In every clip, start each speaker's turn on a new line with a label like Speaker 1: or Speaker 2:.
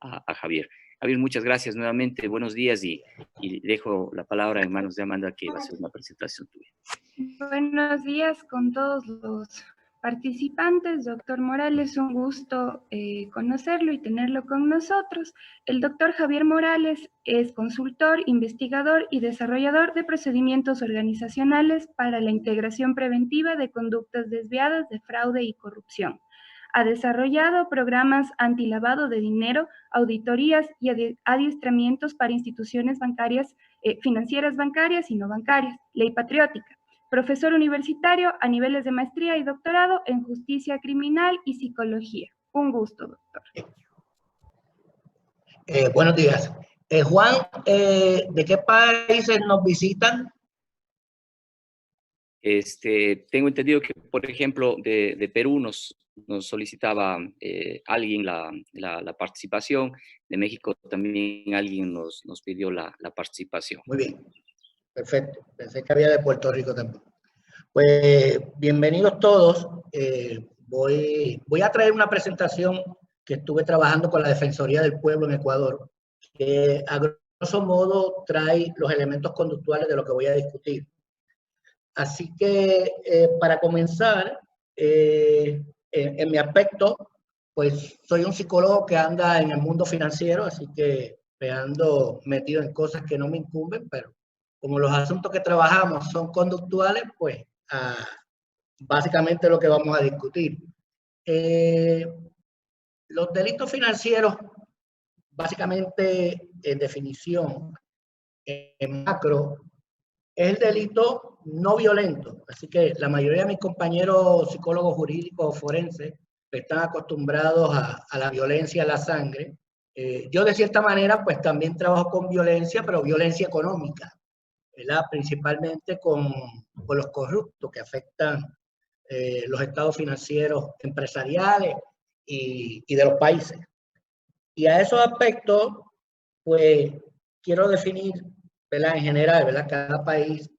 Speaker 1: a Javier. Javier, muchas gracias nuevamente, buenos días y dejo la palabra en manos de Amanda, que va a hacer una presentación tuya.
Speaker 2: Buenos días con todos los participantes. Doctor Morales, un gusto conocerlo y tenerlo con nosotros. El doctor Javier Morales es consultor, investigador y desarrollador de procedimientos organizacionales para la integración preventiva de conductas desviadas de fraude y corrupción. Ha desarrollado programas antilavado de dinero, auditorías y adiestramientos para instituciones bancarias, financieras bancarias y no bancarias, ley patriótica. Profesor universitario a niveles de maestría y doctorado en justicia criminal y psicología. Un gusto, doctor.
Speaker 3: Buenos días. Juan, ¿de qué países nos visitan?
Speaker 1: Tengo entendido que, por ejemplo, de Perú nos solicitaba alguien la participación. De México también alguien nos pidió la participación.
Speaker 3: Muy bien, perfecto. Pensé que había de Puerto Rico también. Pues bienvenidos todos. Voy a traer una presentación que estuve trabajando con la Defensoría del Pueblo en Ecuador, que a grosso modo trae los elementos conductuales de lo que voy a discutir. Así que para comenzar, en mi aspecto, pues soy un psicólogo que anda en el mundo financiero, así que me ando metido en cosas que no me incumben, pero como los asuntos que trabajamos son conductuales, pues básicamente lo que vamos a discutir. Los delitos financieros, básicamente en definición, en macro, es el delito no violento. Así que la mayoría de mis compañeros psicólogos jurídicos forenses están acostumbrados a la violencia, a la sangre. Yo de cierta manera pues también trabajo con violencia, pero violencia económica, ¿verdad? Principalmente con los corruptos que afectan los estados financieros empresariales y de los países. Y a esos aspectos pues quiero definir, ¿verdad? En general, ¿verdad? Cada país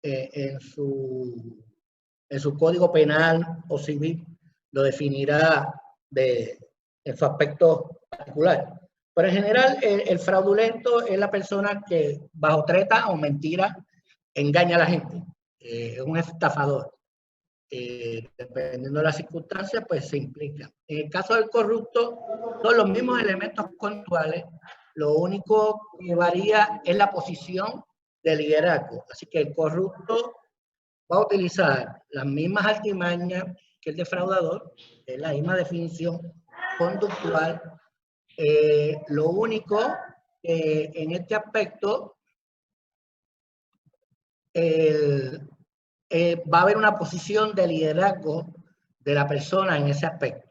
Speaker 3: en su código penal o civil lo definirá en su aspecto particular. Pero en general, el fraudulento es la persona que bajo treta o mentira engaña a la gente. Es un estafador. Dependiendo de las circunstancias, pues se implica. En el caso del corrupto, son los mismos elementos conductuales. Lo único que varía es la posición de liderazgo. Así que el corrupto va a utilizar las mismas artimañas que el defraudador, es la misma definición conductual. Lo único que en este aspecto va a haber una posición de liderazgo de la persona en ese aspecto.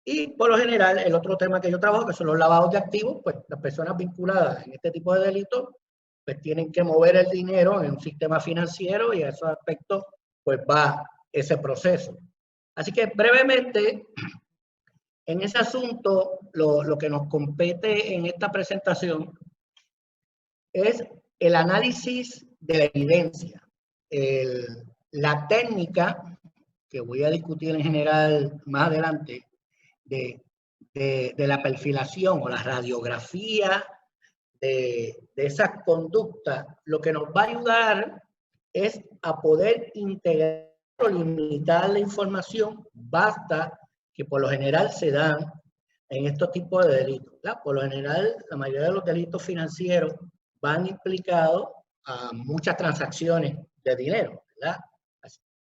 Speaker 3: Y por lo general, el otro tema que yo trabajo, que son los lavados de activos, pues las personas vinculadas en este tipo de delitos, pues tienen que mover el dinero en un sistema financiero y a esos aspectos, pues va ese proceso. Así que brevemente, en ese asunto, lo que nos compete en esta presentación es el análisis de la evidencia. La técnica, que voy a discutir en general más adelante, de la perfilación o la radiografía de esas conductas, lo que nos va a ayudar es a poder integrar o limitar la información, basta que por lo general se dan en estos tipos de delitos, ¿verdad? Por lo general, la mayoría de los delitos financieros van implicados a muchas transacciones de dinero, ¿verdad?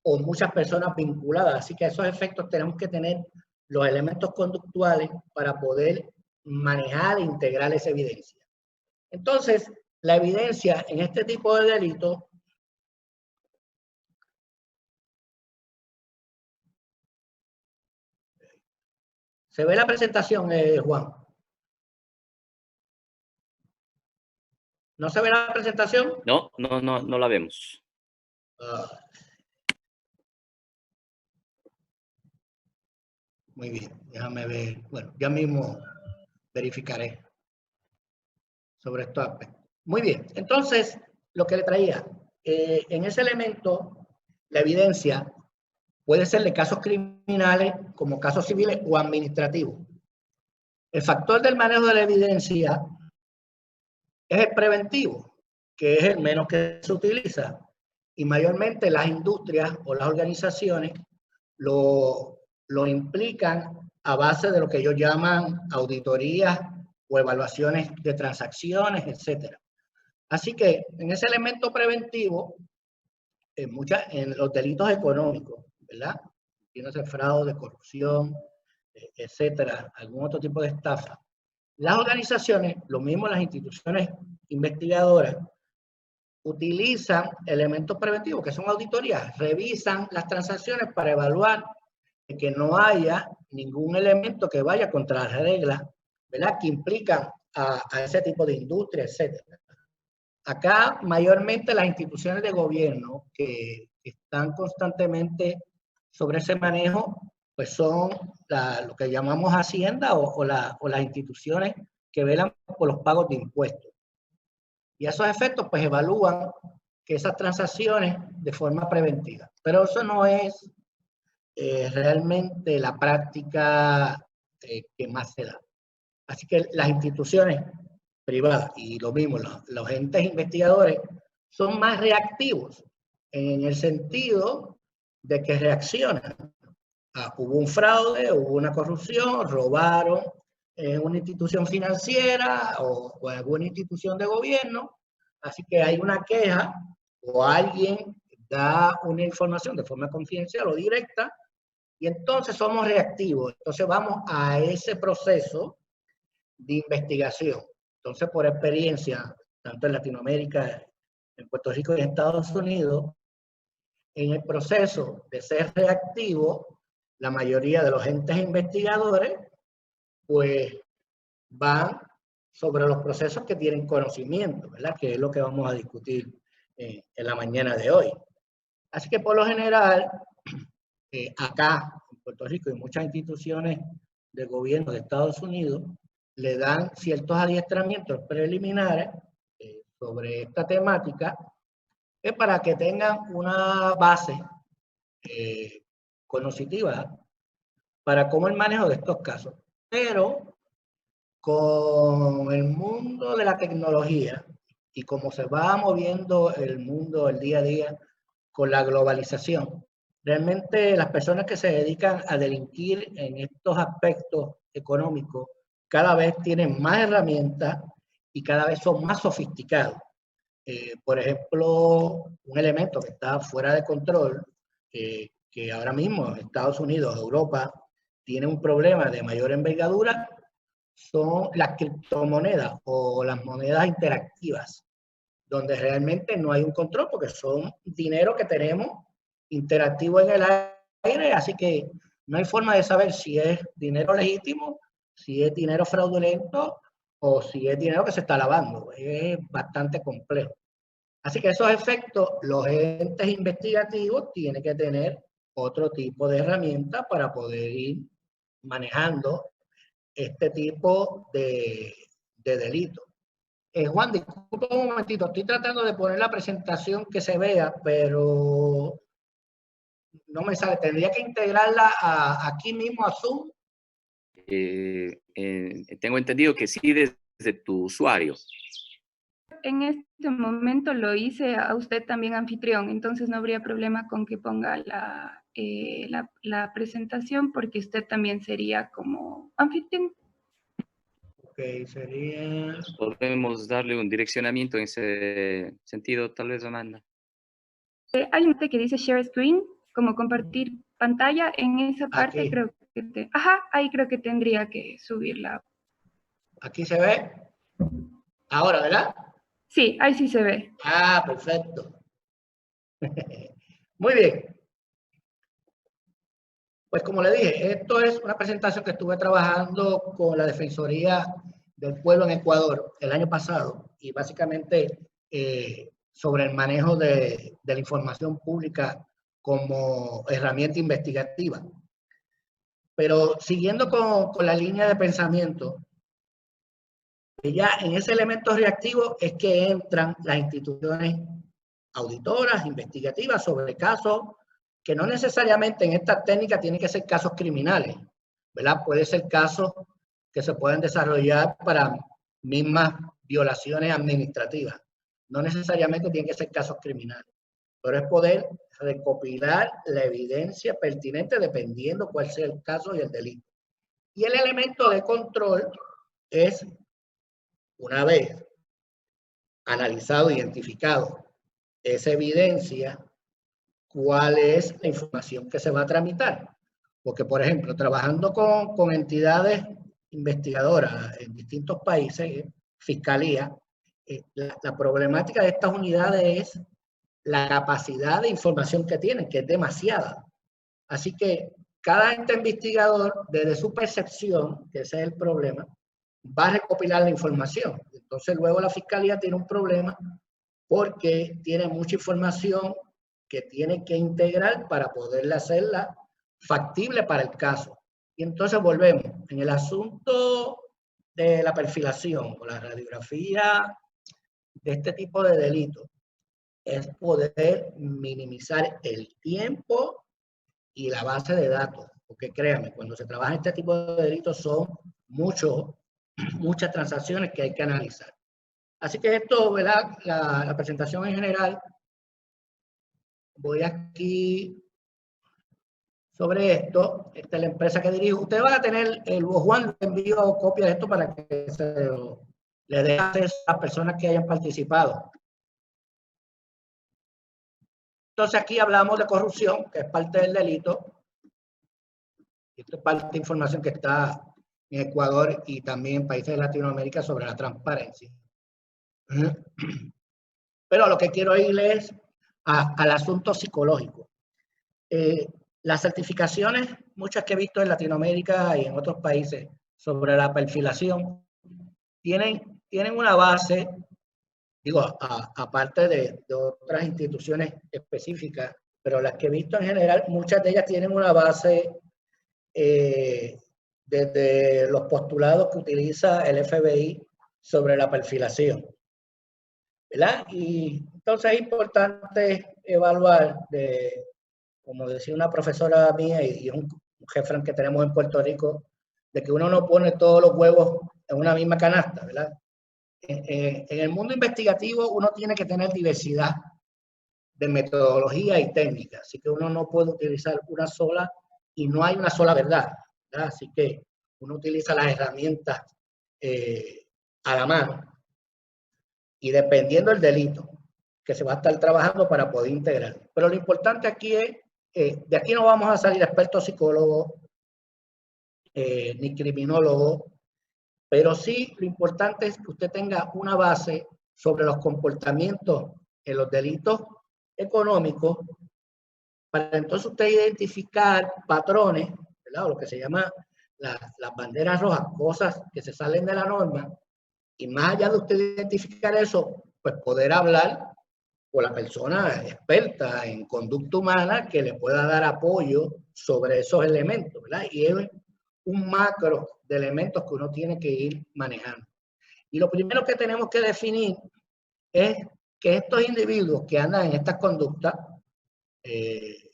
Speaker 3: O muchas personas vinculadas. Así que a esos efectos tenemos que tener los elementos conductuales para poder manejar e integrar esa evidencia. Entonces, la evidencia en este tipo de delitos ¿se ve la presentación, Juan? ¿No se ve la presentación?
Speaker 1: No la vemos.
Speaker 3: Muy bien, déjame ver. Bueno, ya mismo verificaré sobre estos aspectos. Muy bien, entonces, lo que le traía, en ese elemento, la evidencia puede ser de casos criminales como casos civiles o administrativos. El factor del manejo de la evidencia es el preventivo, que es el menos que se utiliza. Y mayormente las industrias o las organizaciones lo implican a base de lo que ellos llaman auditorías o evaluaciones de transacciones, etc. Así que en ese elemento preventivo, en los delitos económicos, ¿verdad? Tiene ese fraude, corrupción, etcétera, algún otro tipo de estafa. Las organizaciones, lo mismo las instituciones investigadoras, utilizan elementos preventivos que son auditorías, revisan las transacciones para evaluar que no haya ningún elemento que vaya contra las reglas, ¿verdad? Que implican a ese tipo de industria, etcétera. Acá, mayormente las instituciones de gobierno que están constantemente sobre ese manejo, pues son lo que llamamos Hacienda o las instituciones que velan por los pagos de impuestos. Y a esos efectos, pues evalúan que esas transacciones de forma preventiva. Pero eso no es realmente la práctica que más se da. Así que las instituciones privadas y lo mismo, los entes investigadores son más reactivos en el sentido de que reaccionan. Hubo un fraude, hubo una corrupción, robaron en una institución financiera o alguna institución de gobierno, así que hay una queja o alguien da una información de forma confidencial o directa y entonces somos reactivos, entonces vamos a ese proceso de investigación. Entonces, por experiencia, tanto en Latinoamérica, en Puerto Rico y en Estados Unidos, en el proceso de ser reactivo, la mayoría de los entes investigadores, pues van sobre los procesos que tienen conocimiento, ¿verdad? Que es lo que vamos a discutir en la mañana de hoy. Así que por lo general, acá en Puerto Rico y muchas instituciones de gobierno de Estados Unidos le dan ciertos adiestramientos preliminares sobre esta temática, es para que tengan una base cognitiva para cómo el manejo de estos casos. Pero con el mundo de la tecnología y cómo se va moviendo el mundo el día a día con la globalización, realmente las personas que se dedican a delinquir en estos aspectos económicos cada vez tienen más herramientas y cada vez son más sofisticados. Por ejemplo, un elemento que está fuera de control, que ahora mismo Estados Unidos, Europa, tiene un problema de mayor envergadura, son las criptomonedas o las monedas interactivas, donde realmente no hay un control porque son dinero que tenemos interactivo en el aire, así que no hay forma de saber si es dinero legítimo, si es dinero fraudulento o si es dinero que se está lavando. Es bastante complejo. Así que esos efectos, los entes investigativos tienen que tener otro tipo de herramientas para poder ir manejando este tipo de delitos. Juan, disculpa un momentito, estoy tratando de poner la presentación que se vea, pero no me sale. ¿Tendría que integrarla aquí mismo a Zoom?
Speaker 1: Tengo entendido que sí desde tu usuario.
Speaker 2: En este momento lo hice a usted también anfitrión, entonces no habría problema con que ponga la presentación porque usted también sería como anfitrión.
Speaker 3: Ok, sería...
Speaker 1: Podemos darle un direccionamiento en ese sentido, tal vez, Amanda.
Speaker 2: Hay un parte que dice share screen, como compartir pantalla. En esa parte
Speaker 3: aquí.
Speaker 2: creo que... ahí creo que tendría que subirla.
Speaker 3: Aquí se ve. Ahora, ¿verdad?
Speaker 2: Sí, ahí sí se ve.
Speaker 3: Perfecto. Muy bien. Pues como le dije, esto es una presentación que estuve trabajando con la Defensoría del Pueblo en Ecuador el año pasado y básicamente sobre el manejo de la información pública como herramienta investigativa. Pero siguiendo con la línea de pensamiento, ya en ese elemento reactivo es que entran las instituciones auditoras, investigativas sobre casos que no necesariamente en esta técnica tienen que ser casos criminales, ¿verdad? Puede ser casos que se pueden desarrollar para mismas violaciones administrativas. No necesariamente tienen que ser casos criminales, pero es poder recopilar la evidencia pertinente dependiendo cuál sea el caso y el delito. Y el elemento de control es, una vez analizado, identificado esa evidencia, cuál es la información que se va a tramitar. Porque, por ejemplo, trabajando con entidades investigadoras en distintos países, fiscalía, la problemática de estas unidades es la capacidad de información que tienen, que es demasiada. Así que cada ente investigador, desde su percepción, que ese es el problema, va a recopilar la información. Entonces luego la fiscalía tiene un problema porque tiene mucha información que tiene que integrar para poderle hacerla factible para el caso. Y entonces volvemos en el asunto de la perfilación o la radiografía de este tipo de delitos, es poder minimizar el tiempo y la base de datos. Porque créanme, cuando se trabaja en este tipo de delitos son muchas transacciones que hay que analizar. Así que esto, ¿verdad? La presentación en general. Voy aquí sobre esto. Esta es la empresa que dirijo. Ustedes van a tener, Juan le envío copias de esto para que le dé acceso a las personas que hayan participado. Entonces aquí hablamos de corrupción, que es parte del delito. Esto es parte de información que está en Ecuador y también en países de Latinoamérica sobre la transparencia. Pero lo que quiero ir es al asunto psicológico. Las certificaciones, muchas que he visto en Latinoamérica y en otros países sobre la perfilación, tienen una base, digo, aparte de otras instituciones específicas, pero las que he visto en general, muchas de ellas tienen una base desde los postulados que utiliza el FBI sobre la perfilación, ¿verdad? Y entonces es importante evaluar, como decía una profesora mía y un jefe que tenemos en Puerto Rico, de que uno no pone todos los huevos en una misma canasta, ¿verdad? En el mundo investigativo uno tiene que tener diversidad de metodología y técnica, así que uno no puede utilizar una sola y no hay una sola verdad, ¿verdad? Así que uno utiliza las herramientas a la mano y dependiendo del delito que se va a estar trabajando para poder integrar. Pero lo importante aquí es, de aquí no vamos a salir expertos psicólogos ni criminólogos, pero sí lo importante es que usted tenga una base sobre los comportamientos en los delitos económicos para entonces usted identificar patrones, ¿verdad? O lo que se llama las banderas rojas, cosas que se salen de la norma, y más allá de usted identificar eso, pues poder hablar con la persona experta en conducta humana que le pueda dar apoyo sobre esos elementos, ¿verdad? Y es un macro de elementos que uno tiene que ir manejando. Y lo primero que tenemos que definir es que estos individuos que andan en estas conductas de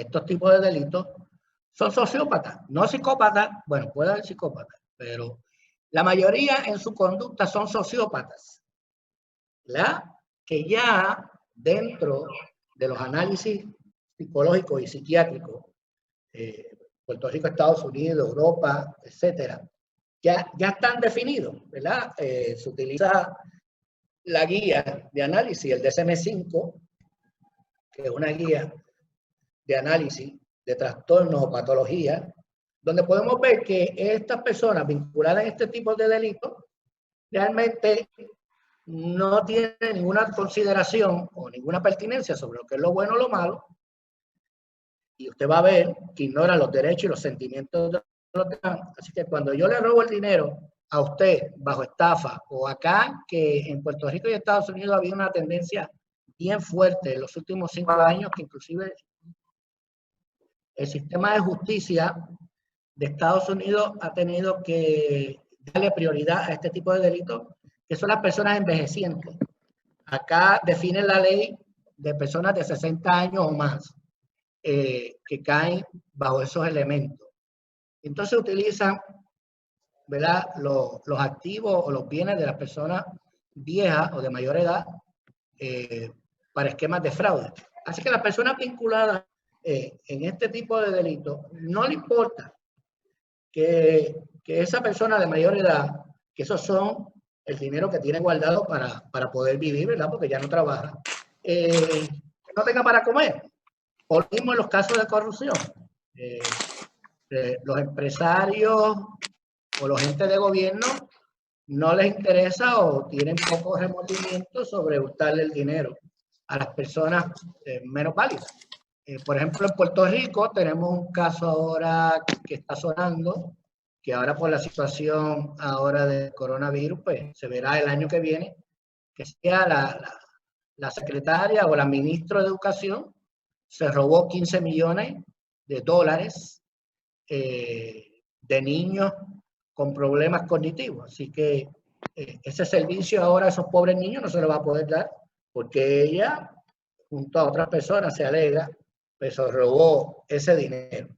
Speaker 3: estos tipos de delitos son sociópatas, no psicópatas. Bueno, puede haber psicópatas, pero la mayoría en su conducta son sociópatas, ¿verdad? Que ya dentro de los análisis psicológicos y psiquiátricos, Puerto Rico, Estados Unidos, Europa, etcétera, ya están definidos, ¿verdad? Se utiliza la guía de análisis, el DSM-5, que es una guía de análisis de trastornos o patologías, donde podemos ver que estas personas vinculadas a este tipo de delitos realmente no tienen ninguna consideración o ninguna pertinencia sobre lo que es lo bueno o lo malo, y usted va a ver que ignoran los derechos y los sentimientos de los demás. Así que cuando yo le robo el dinero a usted bajo estafa, o acá que en Puerto Rico y Estados Unidos había una tendencia bien fuerte en los últimos 5 años, que inclusive el sistema de justicia de Estados Unidos ha tenido que darle prioridad a este tipo de delitos, que son las personas envejecientes. Acá define la ley de personas de 60 años o más que caen bajo esos elementos. Entonces utilizan ¿verdad?, los activos o los bienes de las personas viejas o de mayor edad para esquemas de fraude. Así que las personas vinculadas en este tipo de delitos, no le importa que esa persona de mayor edad, que esos son el dinero que tiene guardado para poder vivir, ¿verdad?, porque ya no trabaja, no tenga para comer. O lo mismo en los casos de corrupción. Los empresarios o los entes de gobierno no les interesa o tienen poco remordimiento sobre hurtarle el dinero a las personas menos válidas. Por ejemplo, en Puerto Rico tenemos un caso ahora que está sonando, que ahora por la situación ahora del coronavirus, pues se verá el año que viene, que sea la secretaria o la ministra de Educación se robó 15 millones de dólares de niños con problemas cognitivos. Así que ese servicio ahora a esos pobres niños no se le va a poder dar porque ella, junto a otras personas, se alega, pues se robó ese dinero.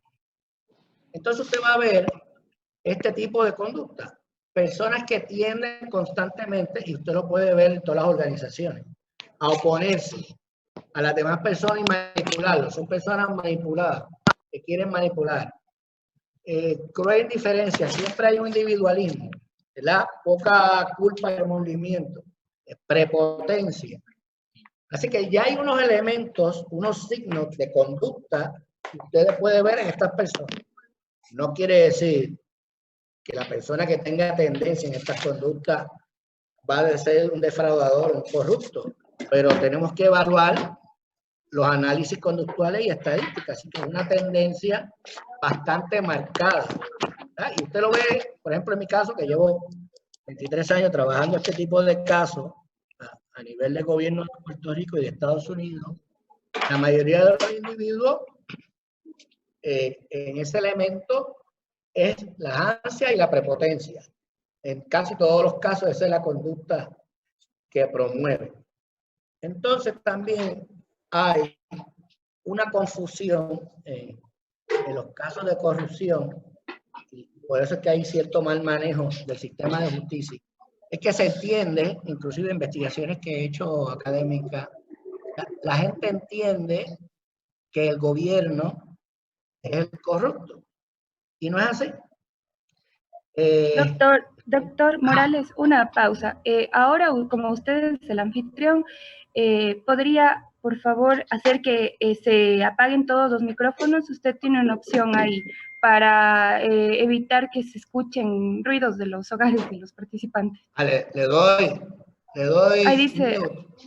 Speaker 3: Entonces usted va a ver este tipo de conducta. Personas que tienden constantemente, y usted lo puede ver en todas las organizaciones, a oponerse a las demás personas y manipularlos. Son personas manipuladas, que quieren manipular. Cruel indiferencia, siempre hay un individualismo, ¿verdad? Poca culpa y remordimiento, prepotencia. Así que ya hay unos elementos, unos signos de conducta que ustedes pueden ver en estas personas. No quiere decir que la persona que tenga tendencia en estas conductas va a ser un defraudador, un corrupto, pero tenemos que evaluar los análisis conductuales y estadísticas, así que es una tendencia bastante marcada. ¿Verdad? Y usted lo ve, por ejemplo, en mi caso, que llevo 23 años trabajando este tipo de casos a nivel de gobierno de Puerto Rico y de Estados Unidos, la mayoría de los individuos en ese elemento es la ansia y la prepotencia. En casi todos los casos esa es la conducta que promueve. Entonces también hay una confusión en los casos de corrupción, y por eso es que hay cierto mal manejo del sistema de justicia. Es que se entiende, inclusive investigaciones que he hecho académicas, la gente entiende que el gobierno es el corrupto, y no es así.
Speaker 2: Doctor Morales, una pausa. Ahora, como usted es el anfitrión, ¿podría, por favor, hacer que se apaguen todos los micrófonos? Usted tiene una opción ahí para evitar que se escuchen ruidos de los hogares de los participantes.
Speaker 3: Vale, le doy
Speaker 2: Ahí dice,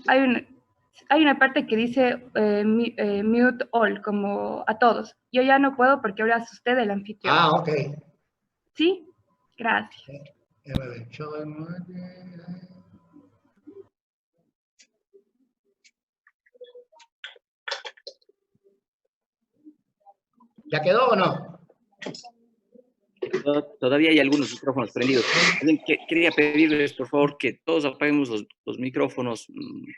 Speaker 2: hay una parte que dice mute all, como a todos. Yo ya no puedo porque ahora es usted el anfitrión.
Speaker 3: Ah, ok.
Speaker 2: ¿Sí? Gracias.
Speaker 3: ¿Ya quedó o no?
Speaker 1: Todavía hay algunos micrófonos prendidos. Quería pedirles, por favor, que todos apaguemos los micrófonos.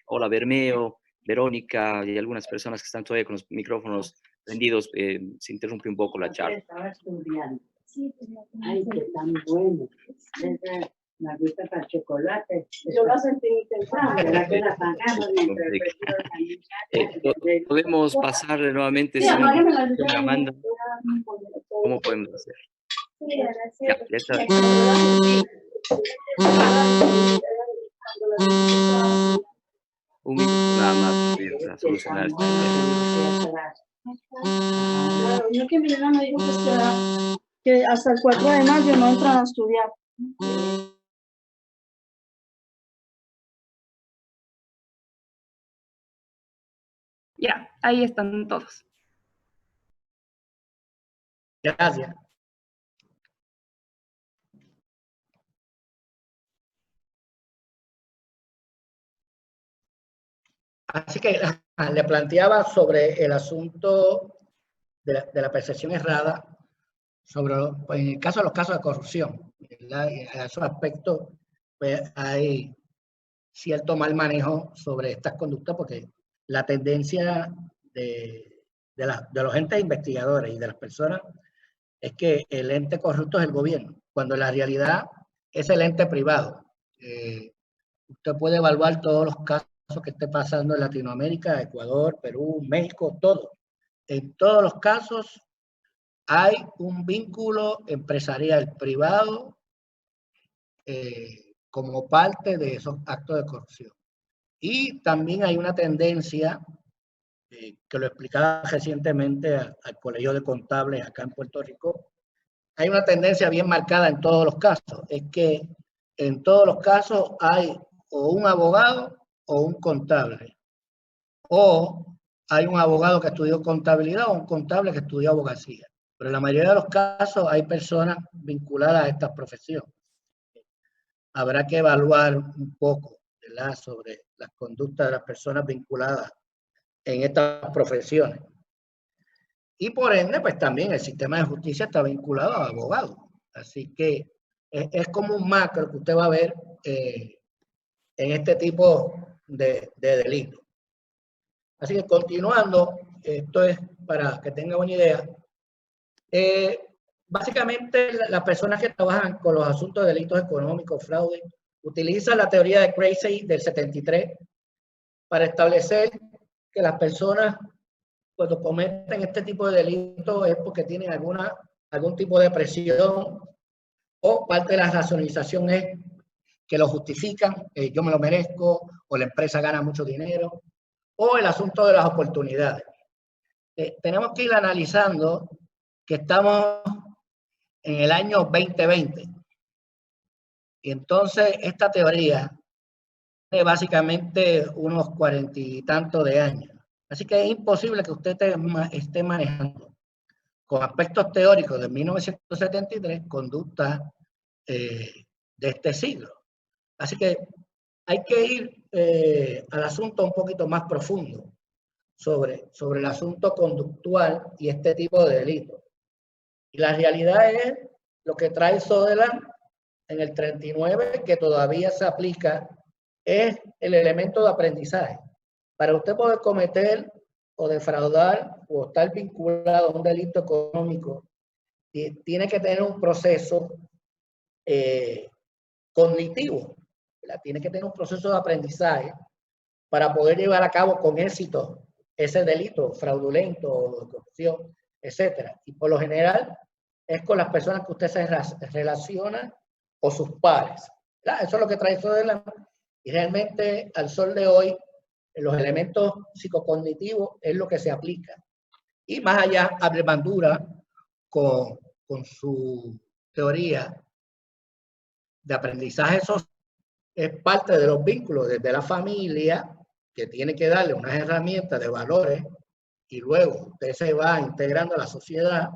Speaker 1: Hola, Bermeo, Verónica y algunas personas que están todavía con los micrófonos prendidos. Se interrumpe un poco la charla.
Speaker 4: Estaba estudiando. Ay, qué tan bueno. Me gusta para chocolate. Yo lo sentí temprano. ¿Verdad que la pagamos?
Speaker 1: Podemos pasar nuevamente.
Speaker 4: Sí,
Speaker 1: Amanda, ¿cómo podemos hacer? Ya está. Un minuto nada más para solucionar este tema.
Speaker 5: Yo que mi nena me dijo que hasta el 4 de mayo no entran a estudiar.
Speaker 2: Ya, ahí están todos.
Speaker 3: Gracias. Así que le planteaba sobre el asunto de la percepción errada, sobre en el caso de los casos de corrupción, ¿verdad? En esos aspectos pues, hay cierto mal manejo sobre estas conductas porque la tendencia de los entes investigadores y de las personas es que el ente corrupto es el gobierno. cuando en la realidad es el ente privado. Usted puede evaluar todos los casos que esté pasando en Latinoamérica, Ecuador, Perú, México, todo. En todos los casos hay un vínculo empresarial privado como parte de esos actos de corrupción. Y también hay una tendencia, que lo explicaba recientemente al Colegio de Contables acá en Puerto Rico, hay una tendencia bien marcada en todos los casos, es que en todos los casos hay o un abogado o un contable, o hay un abogado que estudió contabilidad o un contable que estudió abogacía. Pero en la mayoría de los casos hay personas vinculadas a estas profesiones. Habrá que evaluar un poco, ¿verdad?, sobre las conductas de las personas vinculadas en estas profesiones. Y por ende, pues también el sistema de justicia está vinculado a abogados. Así que es como un macro que usted va a ver en este tipo de delitos. Así que continuando, esto es para que tengan una idea. Básicamente, las personas que trabajan con los asuntos de delitos económicos, fraude, utilizan la teoría de Creasy del 73 para establecer que las personas, cuando cometen este tipo de delitos, es porque tienen algún tipo de presión, o parte de la racionalización es que lo justifican, yo me lo merezco, o la empresa gana mucho dinero, o el asunto de las oportunidades. Tenemos que ir analizando que estamos en el año 2020. Y entonces esta teoría tiene básicamente unos 40 y tantos de años. Así que es imposible que usted esté manejando con aspectos teóricos de 1973 conductas de este siglo. Así que hay que ir al asunto un poquito más profundo sobre el asunto conductual y este tipo de delitos. Y la realidad es lo que trae Sutherland en el 39, que todavía se aplica, es el elemento de aprendizaje. Para usted poder cometer o defraudar o estar vinculado a un delito económico, tiene que tener un proceso cognitivo, ¿verdad? Tiene que tener un proceso de aprendizaje para poder llevar a cabo con éxito ese delito fraudulento o de corrupción, etcétera. Y por lo general es con las personas que usted se relaciona o sus pares, ¿verdad? Eso es lo que trae Sutherland. Y realmente al sol de hoy los elementos psicocognitivos es lo que se aplica. Y más allá, Bandura con su teoría de aprendizaje social, es parte de los vínculos desde la familia, que tiene que darle unas herramientas de valores, y luego usted se va integrando a la sociedad,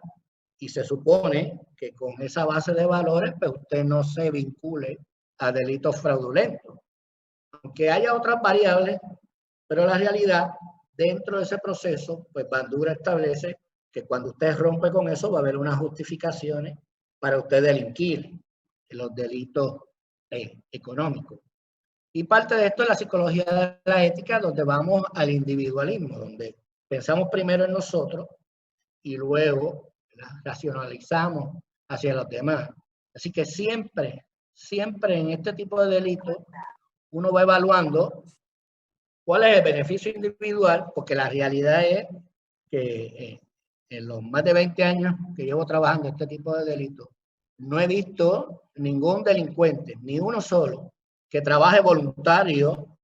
Speaker 3: y se supone que con esa base de valores, pues usted no se vincule a delitos fraudulentos. Aunque haya otras variables, pero la realidad, dentro de ese proceso, pues Bandura establece que cuando usted rompe con eso, va a haber unas justificaciones para usted delinquir en los delitos económicos. Y parte de esto es la psicología de la ética, donde vamos al individualismo, donde pensamos primero en nosotros y luego racionalizamos hacia los demás. Así que siempre en este tipo de delitos, uno va evaluando cuál es el beneficio individual, porque la realidad es que en los más de 20 años que llevo trabajando este tipo de delitos, no he visto ningún delincuente, ni uno solo, que trabaje voluntario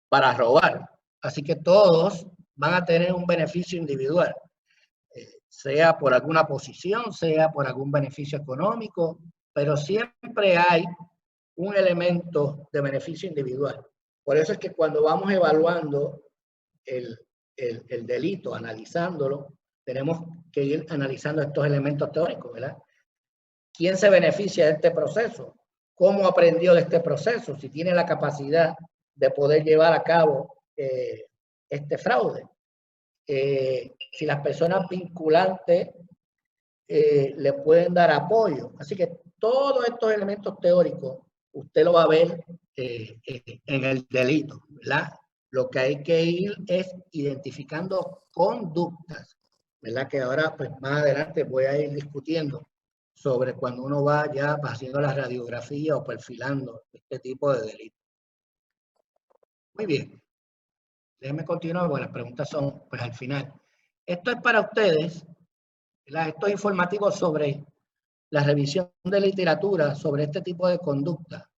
Speaker 3: para robar. Así que todos van a tener un beneficio individual, sea por alguna posición, sea por algún beneficio económico, pero siempre hay un elemento de beneficio individual. Por eso es que cuando vamos evaluando el delito, analizándolo, tenemos que ir analizando estos elementos teóricos, ¿verdad? ¿Quién se beneficia de este proceso? ¿Cómo aprendió de este proceso? Si tiene la capacidad de poder llevar a cabo este fraude. Si las personas vinculantes le pueden dar apoyo. Así que todos estos elementos teóricos usted lo va a ver en el delito, ¿verdad? Lo que hay que ir es identificando conductas, ¿verdad? Que ahora, pues más adelante voy a ir discutiendo sobre cuando uno va ya haciendo la radiografía o perfilando este tipo de delitos. Muy bien. Déjenme continuar porque las preguntas son pues al final. Esto es para ustedes, ¿verdad? Esto es informativo sobre la revisión de literatura sobre este tipo de conducta.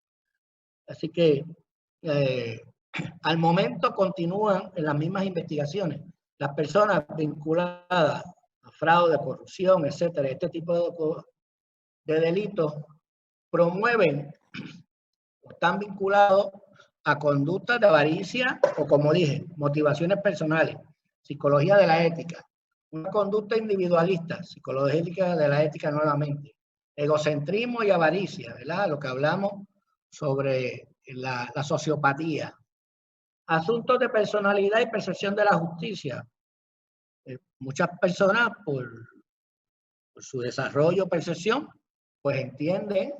Speaker 3: Así que al momento continúan en las mismas investigaciones. Las personas vinculadas a fraude, corrupción, etcétera, este tipo de delitos promueven o están vinculados a conductas de avaricia o, como dije, motivaciones personales, psicología de la ética, una conducta individualista, psicología de la ética nuevamente, egocentrismo y avaricia, ¿verdad? Lo que hablamos sobre la sociopatía. Asuntos de personalidad y percepción de la justicia. Muchas personas, por su desarrollo o percepción, pues entienden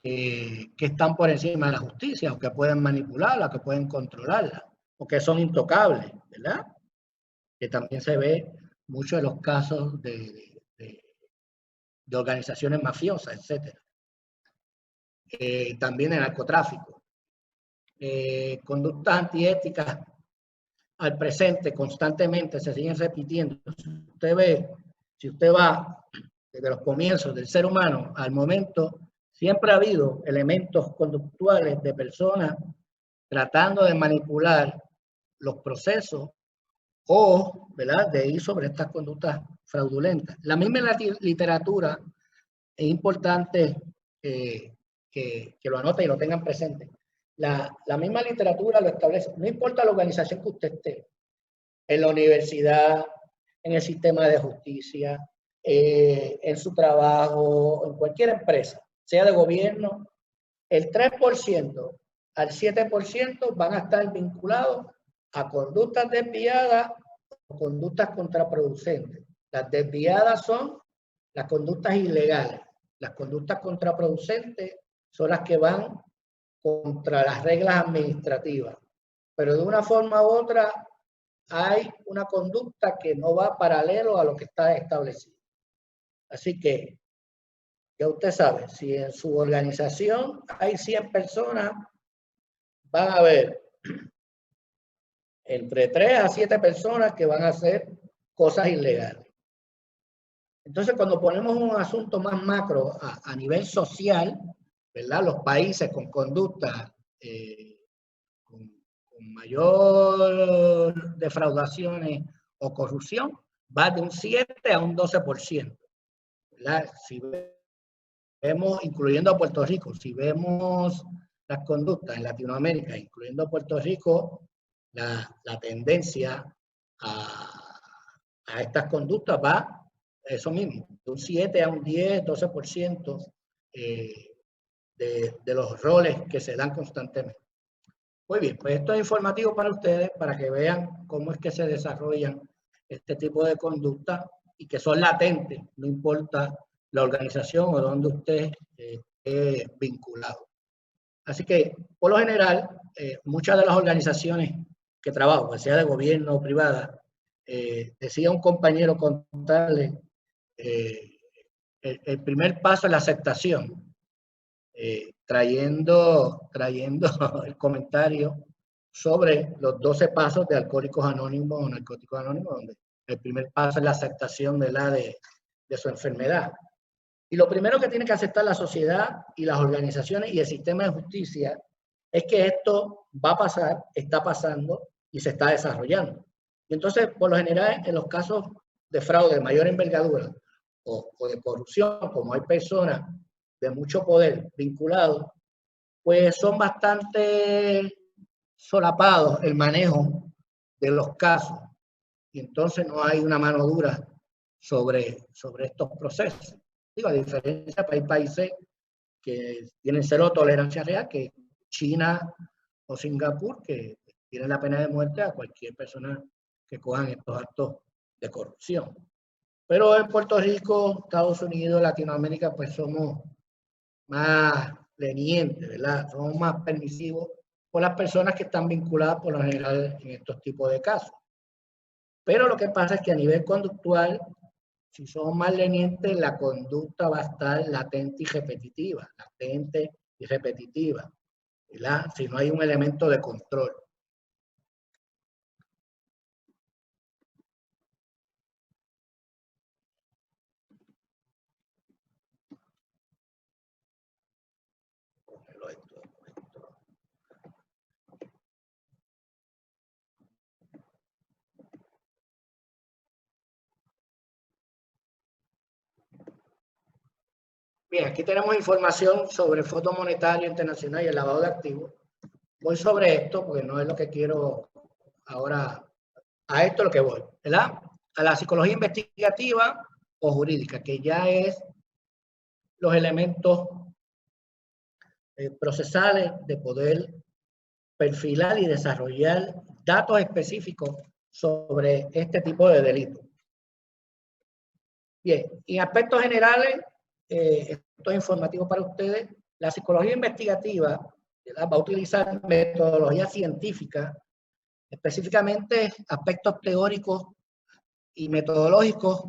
Speaker 3: que están por encima de la justicia, o que pueden manipularla, que pueden controlarla, o que son intocables, ¿verdad? Que también se ve mucho en los casos de organizaciones mafiosas, etcétera. También el narcotráfico. Conductas antiéticas al presente constantemente se siguen repitiendo. Si usted va desde los comienzos del ser humano al momento, siempre ha habido elementos conductuales de personas tratando de manipular los procesos o, ¿verdad?, de ir sobre estas conductas fraudulentas. La misma literatura es importante que lo anoten y lo tengan presente. La misma literatura lo establece. No importa la organización que usted esté, en la universidad, en el sistema de justicia, en su trabajo, en cualquier empresa, sea de gobierno, el 3% al 7% van a estar vinculados a conductas desviadas o conductas contraproducentes. Las desviadas son las conductas ilegales. Las conductas contraproducentes son las que van contra las reglas administrativas. Pero de una forma u otra hay una conducta que no va paralelo a lo que está establecido. Así que ya usted sabe, si en su organización hay 100 personas, van a haber entre 3 a 7 personas que van a hacer cosas ilegales. Entonces, cuando ponemos un asunto más macro a nivel social, ¿verdad? Los países con conducta con mayor defraudaciones o corrupción, va de un 7 a un 12%. ¿Verdad? Si vemos, incluyendo a Puerto Rico, si vemos las conductas en Latinoamérica, incluyendo a Puerto Rico, la tendencia a estas conductas va eso mismo, de un 7 a un 10, 12% de los roles que se dan constantemente. Muy bien, pues esto es informativo para ustedes, para que vean cómo es que se desarrollan este tipo de conductas y que son latentes, no importa la organización o donde usted esté vinculado. Así que, por lo general, muchas de las organizaciones que trabajo, que sea de gobierno o privada, decía un compañero contable, el primer paso es la aceptación, trayendo el comentario sobre los 12 pasos de Alcohólicos Anónimos o Narcóticos Anónimos, donde el primer paso es la aceptación de su enfermedad. Y lo primero que tiene que aceptar la sociedad y las organizaciones y el sistema de justicia es que esto va a pasar, está pasando y se está desarrollando. Y entonces, por lo general, en los casos de fraude de mayor envergadura o de corrupción, como hay personas de mucho poder vinculados, pues son bastante solapados el manejo de los casos. Y entonces no hay una mano dura sobre estos procesos. Digo, a diferencia, hay países que tienen cero tolerancia real, que China o Singapur, que tienen la pena de muerte a cualquier persona que cojan estos actos de corrupción. Pero en Puerto Rico, Estados Unidos, Latinoamérica, pues somos más lenientes, ¿verdad? Somos más permisivos por las personas que están vinculadas por lo general en estos tipos de casos. Pero lo que pasa es que a nivel conductual Si son más lenientes, la conducta va a estar latente y repetitiva, ¿verdad? Si no hay un elemento de control. Bien, aquí tenemos información sobre el Fondo Monetario Internacional y el lavado de activos. Voy sobre esto porque no es lo que quiero ahora, a esto es lo que voy, ¿verdad? A la psicología investigativa o jurídica, que ya es los elementos procesales de poder perfilar y desarrollar datos específicos sobre este tipo de delitos. Bien, y en aspectos generales, esto es informativo para ustedes, la psicología investigativa, ¿verdad?, va a utilizar metodología científica, específicamente aspectos teóricos y metodológicos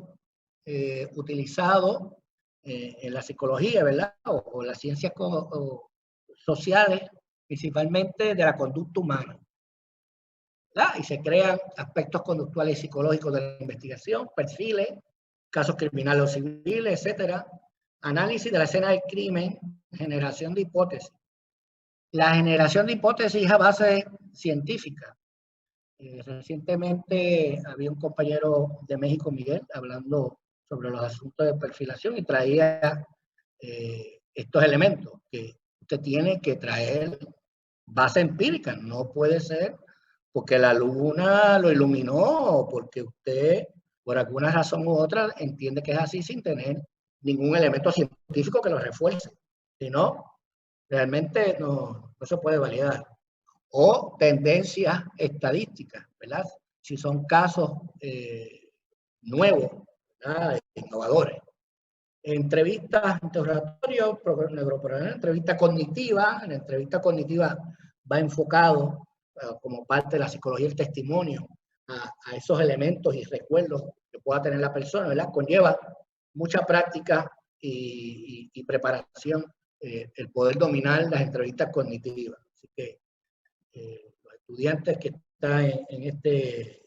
Speaker 3: utilizados en la psicología, ¿verdad?, o las ciencias sociales, principalmente de la conducta humana, ¿verdad? Y se crean aspectos conductuales y psicológicos de la investigación, perfiles, casos criminales o civiles, etcétera, análisis de la escena del crimen, generación de hipótesis. La generación de hipótesis a base científica. Recientemente había un compañero de México, Miguel, hablando sobre los asuntos de perfilación y traía estos elementos que usted tiene que traer base empírica. No puede ser porque la luna lo iluminó o porque usted, por alguna razón u otra, entiende que es así sin tener ningún elemento científico que lo refuerce. Si no, realmente no se puede validar. O tendencias estadísticas, ¿verdad? Si son casos nuevos, ¿verdad?, innovadores. Entrevistas, interrogatorios, entrevista cognitiva. En la entrevista cognitiva va enfocado como parte de la psicología del testimonio a esos elementos y recuerdos que pueda tener la persona, ¿verdad? Conlleva mucha práctica y preparación el poder dominar las entrevistas cognitivas. Así que los estudiantes que están en este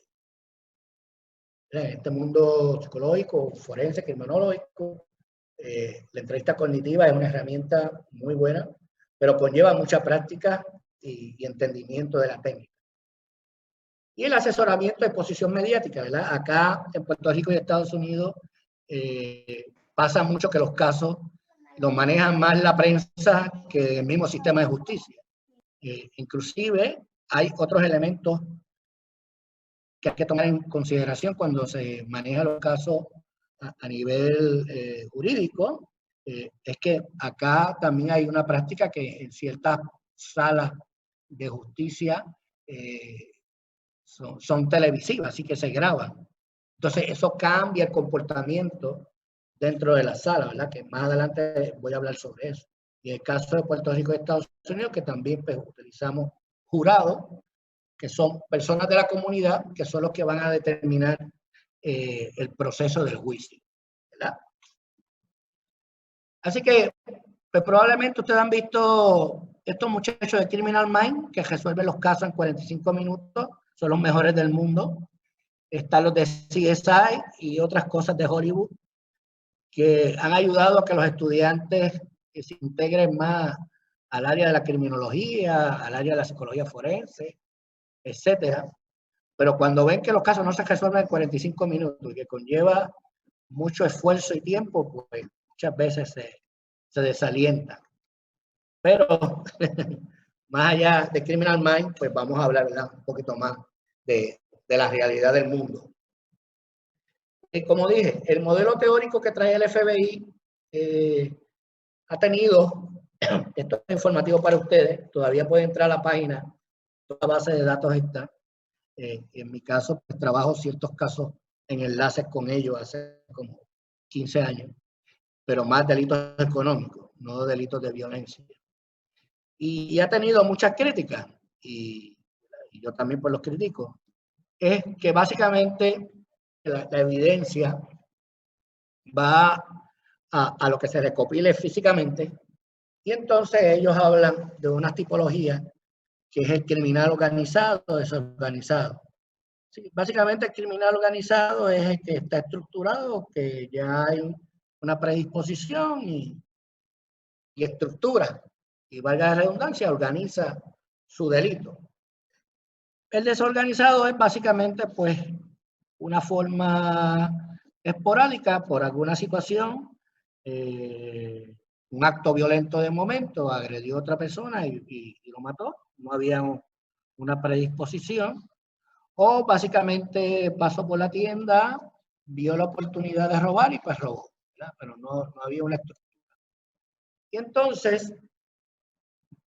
Speaker 3: mundo psicológico, forense, criminológico, la entrevista cognitiva es una herramienta muy buena, pero conlleva mucha práctica y entendimiento de la técnica. Y el asesoramiento de exposición mediática, ¿verdad? Acá en Puerto Rico y Estados Unidos pasa mucho que los casos los manejan más la prensa que el mismo sistema de justicia. Inclusive hay otros elementos que hay que tomar en consideración cuando se manejan los casos a nivel jurídico. Es que acá también hay una práctica que en ciertas salas de justicia son televisivas, así que se graban. Entonces eso cambia el comportamiento dentro de la sala, ¿verdad? Que más adelante voy a hablar sobre eso. Y en el caso de Puerto Rico y Estados Unidos, que también pues, utilizamos jurados, que son personas de la comunidad, que son los que van a determinar el proceso del juicio, ¿verdad? Así que pues, probablemente ustedes han visto estos muchachos de Criminal Minds que resuelven los casos en 45 minutos, son los mejores del mundo. Están los de CSI y otras cosas de Hollywood que han ayudado a que los estudiantes se integren más al área de la criminología, al área de la psicología forense, etcétera. Pero cuando ven que los casos no se resuelven en 45 minutos y que conlleva mucho esfuerzo y tiempo, pues muchas veces se desalientan. Pero más allá de Criminal Minds, pues vamos a hablar, ¿verdad?, un poquito más de la realidad del mundo. Y como dije, el modelo teórico que trae el FBI ha tenido, esto es informativo para ustedes, todavía pueden entrar a la página, toda la base de datos está. En mi caso, pues, trabajo ciertos casos en enlaces con ellos hace como 15 años, pero más delitos económicos, no delitos de violencia. Y ha tenido muchas críticas, y yo también pues los critico, es que básicamente la evidencia va a lo que se recopile físicamente, y entonces ellos hablan de una tipología que es el criminal organizado o desorganizado. Sí, básicamente el criminal organizado es el que está estructurado, que ya hay una predisposición y estructura, y valga la redundancia, organiza su delito. El desorganizado es básicamente pues una forma esporádica por alguna situación, un acto violento de momento, agredió a otra persona y lo mató, no había una predisposición, o básicamente pasó por la tienda, vio la oportunidad de robar y pues robó, ¿verdad? Pero no había una estructura. Y entonces,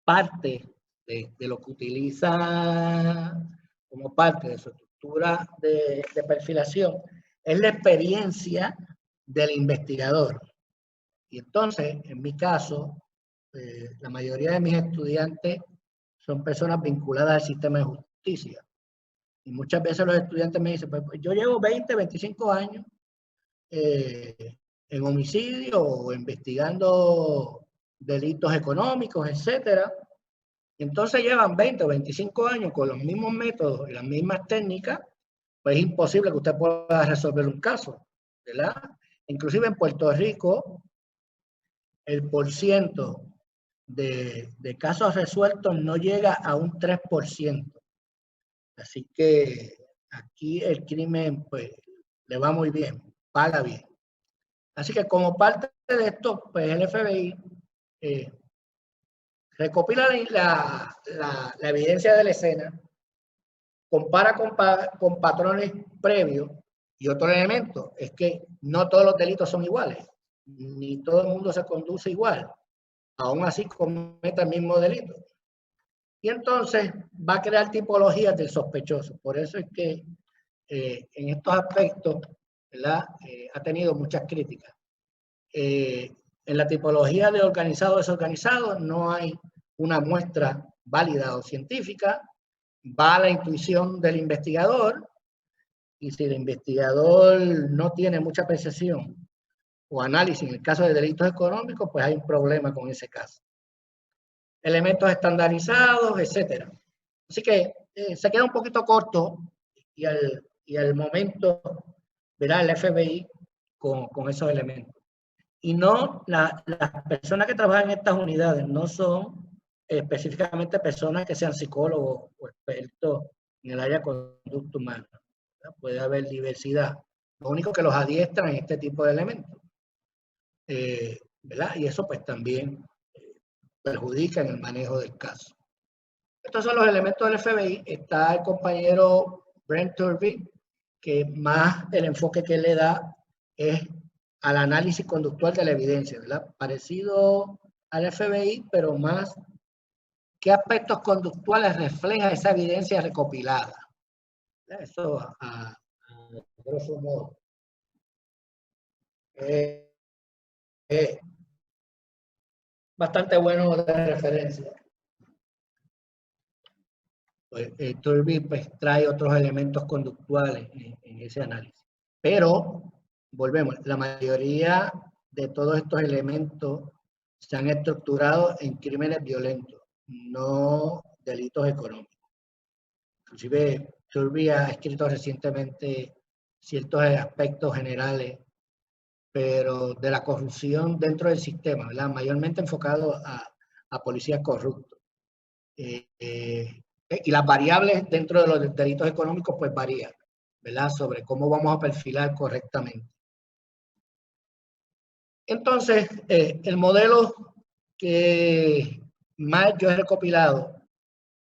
Speaker 3: parte de lo que utiliza como parte de su estructura de perfilación es la experiencia del investigador. Y entonces, en mi caso, la mayoría de mis estudiantes son personas vinculadas al sistema de justicia. Y muchas veces los estudiantes me dicen, pues yo llevo 20, 25 años en homicidio o investigando delitos económicos, etcétera. Y entonces llevan 20 o 25 años con los mismos métodos y las mismas técnicas, pues es imposible que usted pueda resolver un caso, ¿verdad? Inclusive en Puerto Rico, el porciento de casos resueltos no llega a un 3%. Así que aquí el crimen pues le va muy bien, paga bien. Así que como parte de esto, pues el FBI recopila la evidencia de la escena, compara con patrones previos, y otro elemento es que no todos los delitos son iguales, ni todo el mundo se conduce igual, aún así comete el mismo delito. Y entonces va a crear tipologías del sospechoso. Por eso es que en estos aspectos, ¿verdad? Ha tenido muchas críticas. En la tipología de organizado o desorganizado no hay una muestra válida o científica, va a la intuición del investigador, y si el investigador no tiene mucha percepción o análisis en el caso de delitos económicos, pues hay un problema con ese caso. Elementos estandarizados, etcétera. Así que se queda un poquito corto y al momento verá el FBI con esos elementos. Y no, las personas que trabajan en estas unidades no son específicamente personas que sean psicólogos o expertos en el área de conducta humana. Puede haber diversidad. Lo único que los adiestran en este tipo de elementos. ¿Verdad? Y eso pues también perjudica en el manejo del caso. Estos son los elementos del FBI. Está el compañero Brent Turvey, que más el enfoque que le da es al análisis conductual de la evidencia, ¿verdad? Parecido al FBI, pero más qué aspectos conductuales refleja esa evidencia recopilada. Eso a grosso modo. Bastante bueno de referencia. Pues, Turvey pues, trae otros elementos conductuales en ese análisis. Pero, volvemos, la mayoría de todos estos elementos se han estructurado en crímenes violentos, no delitos económicos. Inclusive, Turvey ha escrito recientemente ciertos aspectos generales, pero de la corrupción dentro del sistema, ¿verdad? Mayormente enfocado a policías corruptos. Y las variables dentro de los delitos económicos pues varían, ¿verdad? Sobre cómo vamos a perfilar correctamente. Entonces, el modelo que más yo he recopilado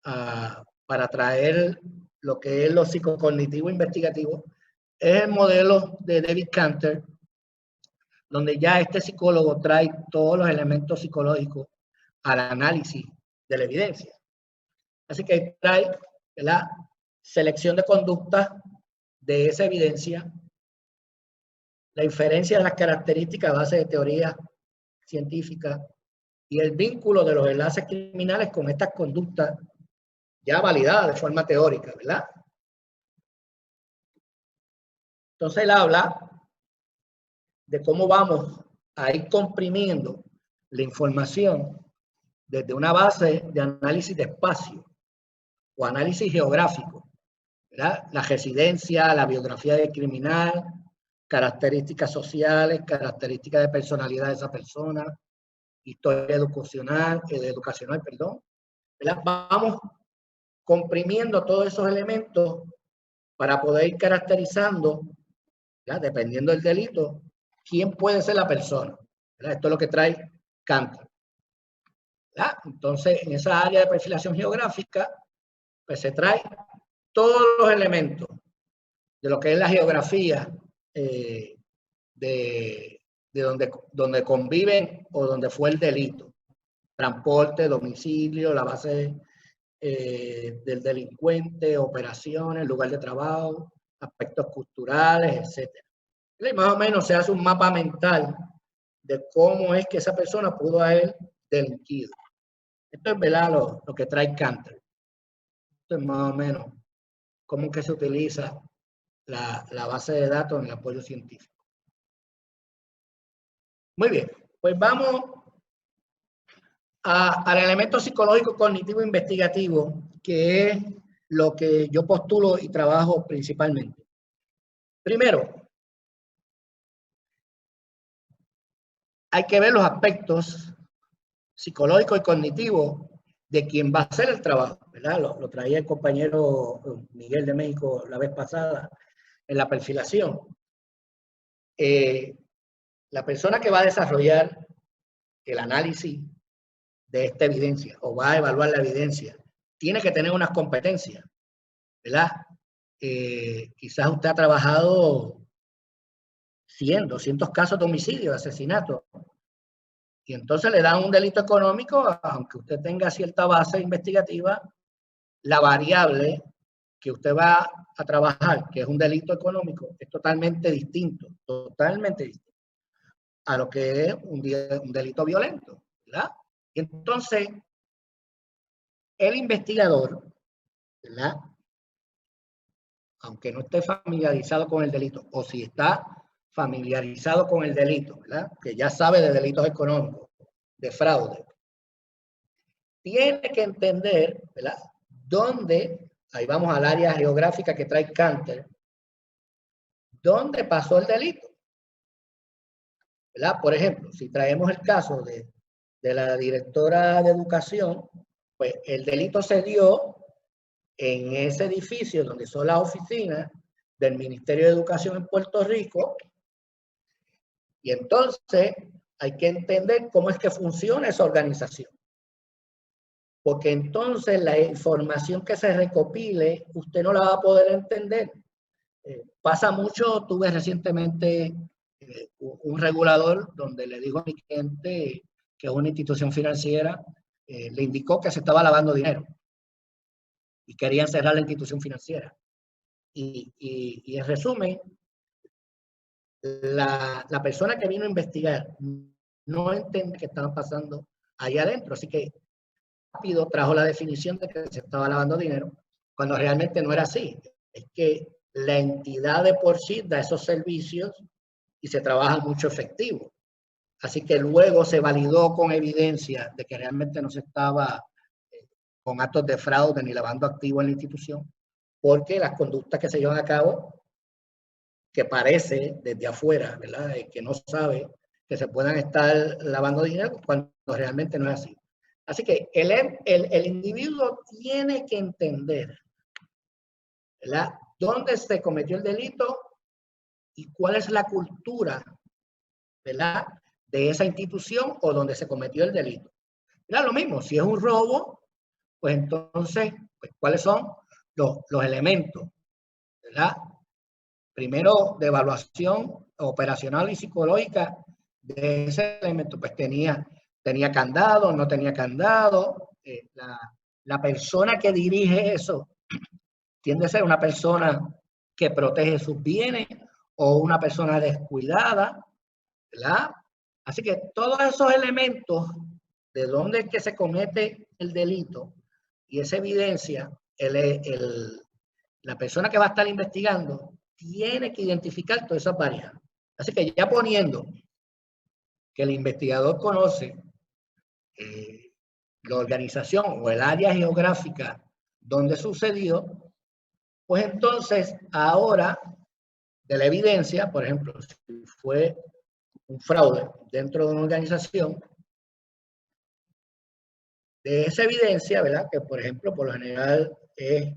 Speaker 3: para traer lo que es lo psicocognitivo investigativo es el modelo de David Cantor, donde ya este psicólogo trae todos los elementos psicológicos al análisis de la evidencia. Así que trae la selección de conductas de esa evidencia, la inferencia de las características a base de teoría científica y el vínculo de los enlaces criminales con estas conductas ya validadas de forma teórica, ¿verdad? Entonces él habla de cómo vamos a ir comprimiendo la información desde una base de análisis de espacio o análisis geográfico, ¿verdad? La residencia, la biografía del criminal, características sociales, características de personalidad de esa persona, historia educacional, ¿verdad? Vamos comprimiendo todos esos elementos para poder ir caracterizando, ¿verdad? Dependiendo del delito, quién puede ser la persona, ¿verdad? Esto es lo que trae Cantor, ¿verdad? Entonces, en esa área de perfilación geográfica, pues se trae todos los elementos de lo que es la geografía de donde conviven o donde fue el delito. Transporte, domicilio, la base del delincuente, operaciones, lugar de trabajo, aspectos culturales, etc. Y más o menos se hace un mapa mental de cómo es que esa persona pudo haber delinquido. Esto es, ¿verdad?, lo que trae Cantor. Esto es más o menos cómo que se utiliza la base de datos en el apoyo científico. Muy bien, pues vamos al elemento psicológico cognitivo investigativo, que es lo que yo postulo y trabajo principalmente. Primero, hay que ver los aspectos psicológicos y cognitivos de quien va a hacer el trabajo, ¿verdad? Lo traía el compañero Miguel de México la vez pasada en la perfilación. La persona que va a desarrollar el análisis de esta evidencia o va a evaluar la evidencia tiene que tener unas competencias, ¿verdad? Quizás usted ha trabajado 100, 200 casos de homicidio, de asesinato, y entonces le dan un delito económico, aunque usted tenga cierta base investigativa, la variable que usted va a trabajar, que es un delito económico, es totalmente distinto a lo que es un delito violento, ¿verdad? Y entonces, el investigador, ¿verdad?, aunque no esté familiarizado con el delito, o si está familiarizado con el delito, ¿verdad?, que ya sabe de delitos económicos, de fraude, tiene que entender, ¿verdad?, dónde, ahí vamos al área geográfica que trae Cantor, dónde pasó el delito, ¿verdad? Por ejemplo, si traemos el caso de la directora de educación, pues el delito se dio en ese edificio donde son las oficinas del Ministerio de Educación en Puerto Rico, y entonces hay que entender cómo es que funciona esa organización. Porque entonces la información que se recopile, usted no la va a poder entender. Pasa mucho, tuve recientemente un regulador donde le dijo a mi cliente que es una institución financiera, le indicó que se estaba lavando dinero y querían cerrar la institución financiera. Y en resumen, la persona que vino a investigar no entiende qué estaba pasando allá adentro, así que rápido trajo la definición de que se estaba lavando dinero, cuando realmente no era así. Es que la entidad de por sí da esos servicios y se trabaja mucho efectivo. Así que luego se validó con evidencia de que realmente no se estaba con actos de fraude ni lavando activos en la institución, porque las conductas que se llevan a cabo, que parece desde afuera, ¿verdad?, que no sabe que se puedan estar lavando dinero cuando realmente no es así. Así que el individuo tiene que entender, ¿verdad?, dónde se cometió el delito y cuál es la cultura, ¿verdad?, de esa institución o donde se cometió el delito. ¿Verdad? Lo mismo, si es un robo, pues entonces, pues, ¿cuáles son los elementos, ¿verdad? Primero, de evaluación operacional y psicológica de ese elemento, pues tenía candado, no tenía candado. La persona que dirige eso tiende a ser una persona que protege sus bienes o una persona descuidada, ¿verdad? Así que todos esos elementos de dónde es que se comete el delito y esa evidencia, la persona que va a estar investigando tiene que identificar todas esas variables. Así que ya poniendo que el investigador conoce la organización o el área geográfica donde sucedió, pues entonces ahora de la evidencia, por ejemplo, si fue un fraude dentro de una organización, de esa evidencia, ¿verdad? Que por ejemplo, por lo general es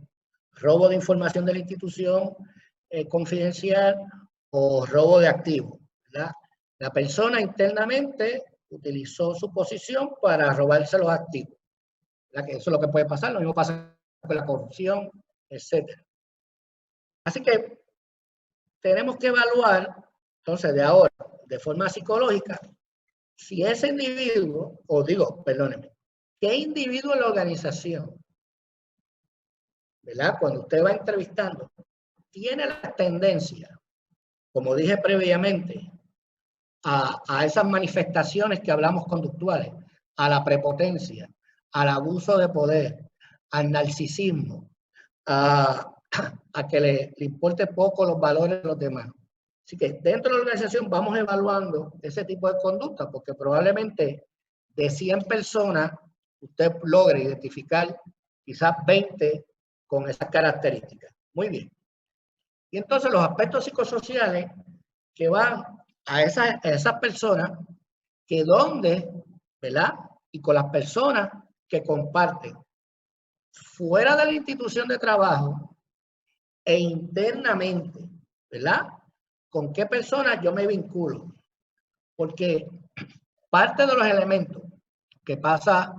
Speaker 3: robo de información de la institución confidencial o robo de activos, ¿verdad? La persona internamente utilizó su posición para robarse los activos, ¿verdad? Que eso es lo que puede pasar, lo mismo pasa con la corrupción, etc. Así que tenemos que evaluar, entonces, de ahora, de forma psicológica, si ese individuo, o digo, perdónenme, ¿qué individuo en la organización, ¿verdad? Cuando usted va entrevistando, tiene la tendencia, como dije previamente, a esas manifestaciones que hablamos conductuales, a la prepotencia, al abuso de poder, al narcisismo, a que le importe poco los valores de los demás? Así que dentro de la organización vamos evaluando ese tipo de conducta, porque probablemente de 100 personas usted logre identificar quizás 20 con esas características. Muy bien. Y entonces los aspectos psicosociales que van a esas personas, que donde, ¿verdad? Y con las personas que comparten fuera de la institución de trabajo e internamente, ¿verdad? ¿Con qué personas yo me vinculo? Porque parte de los elementos que pasa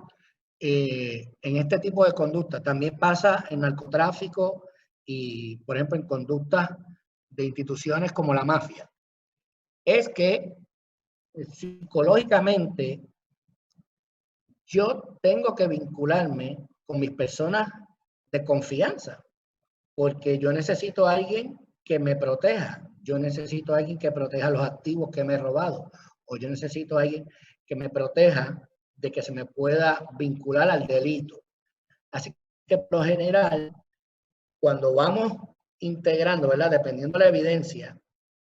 Speaker 3: en este tipo de conducta también pasa en narcotráfico y, por ejemplo, en conductas de instituciones como la mafia. Es que psicológicamente yo tengo que vincularme con mis personas de confianza, porque yo necesito a alguien que me proteja. Yo necesito a alguien que proteja los activos que me he robado, o yo necesito a alguien que me proteja de que se me pueda vincular al delito. Así que por lo general, cuando vamos integrando, ¿verdad? Dependiendo de la evidencia,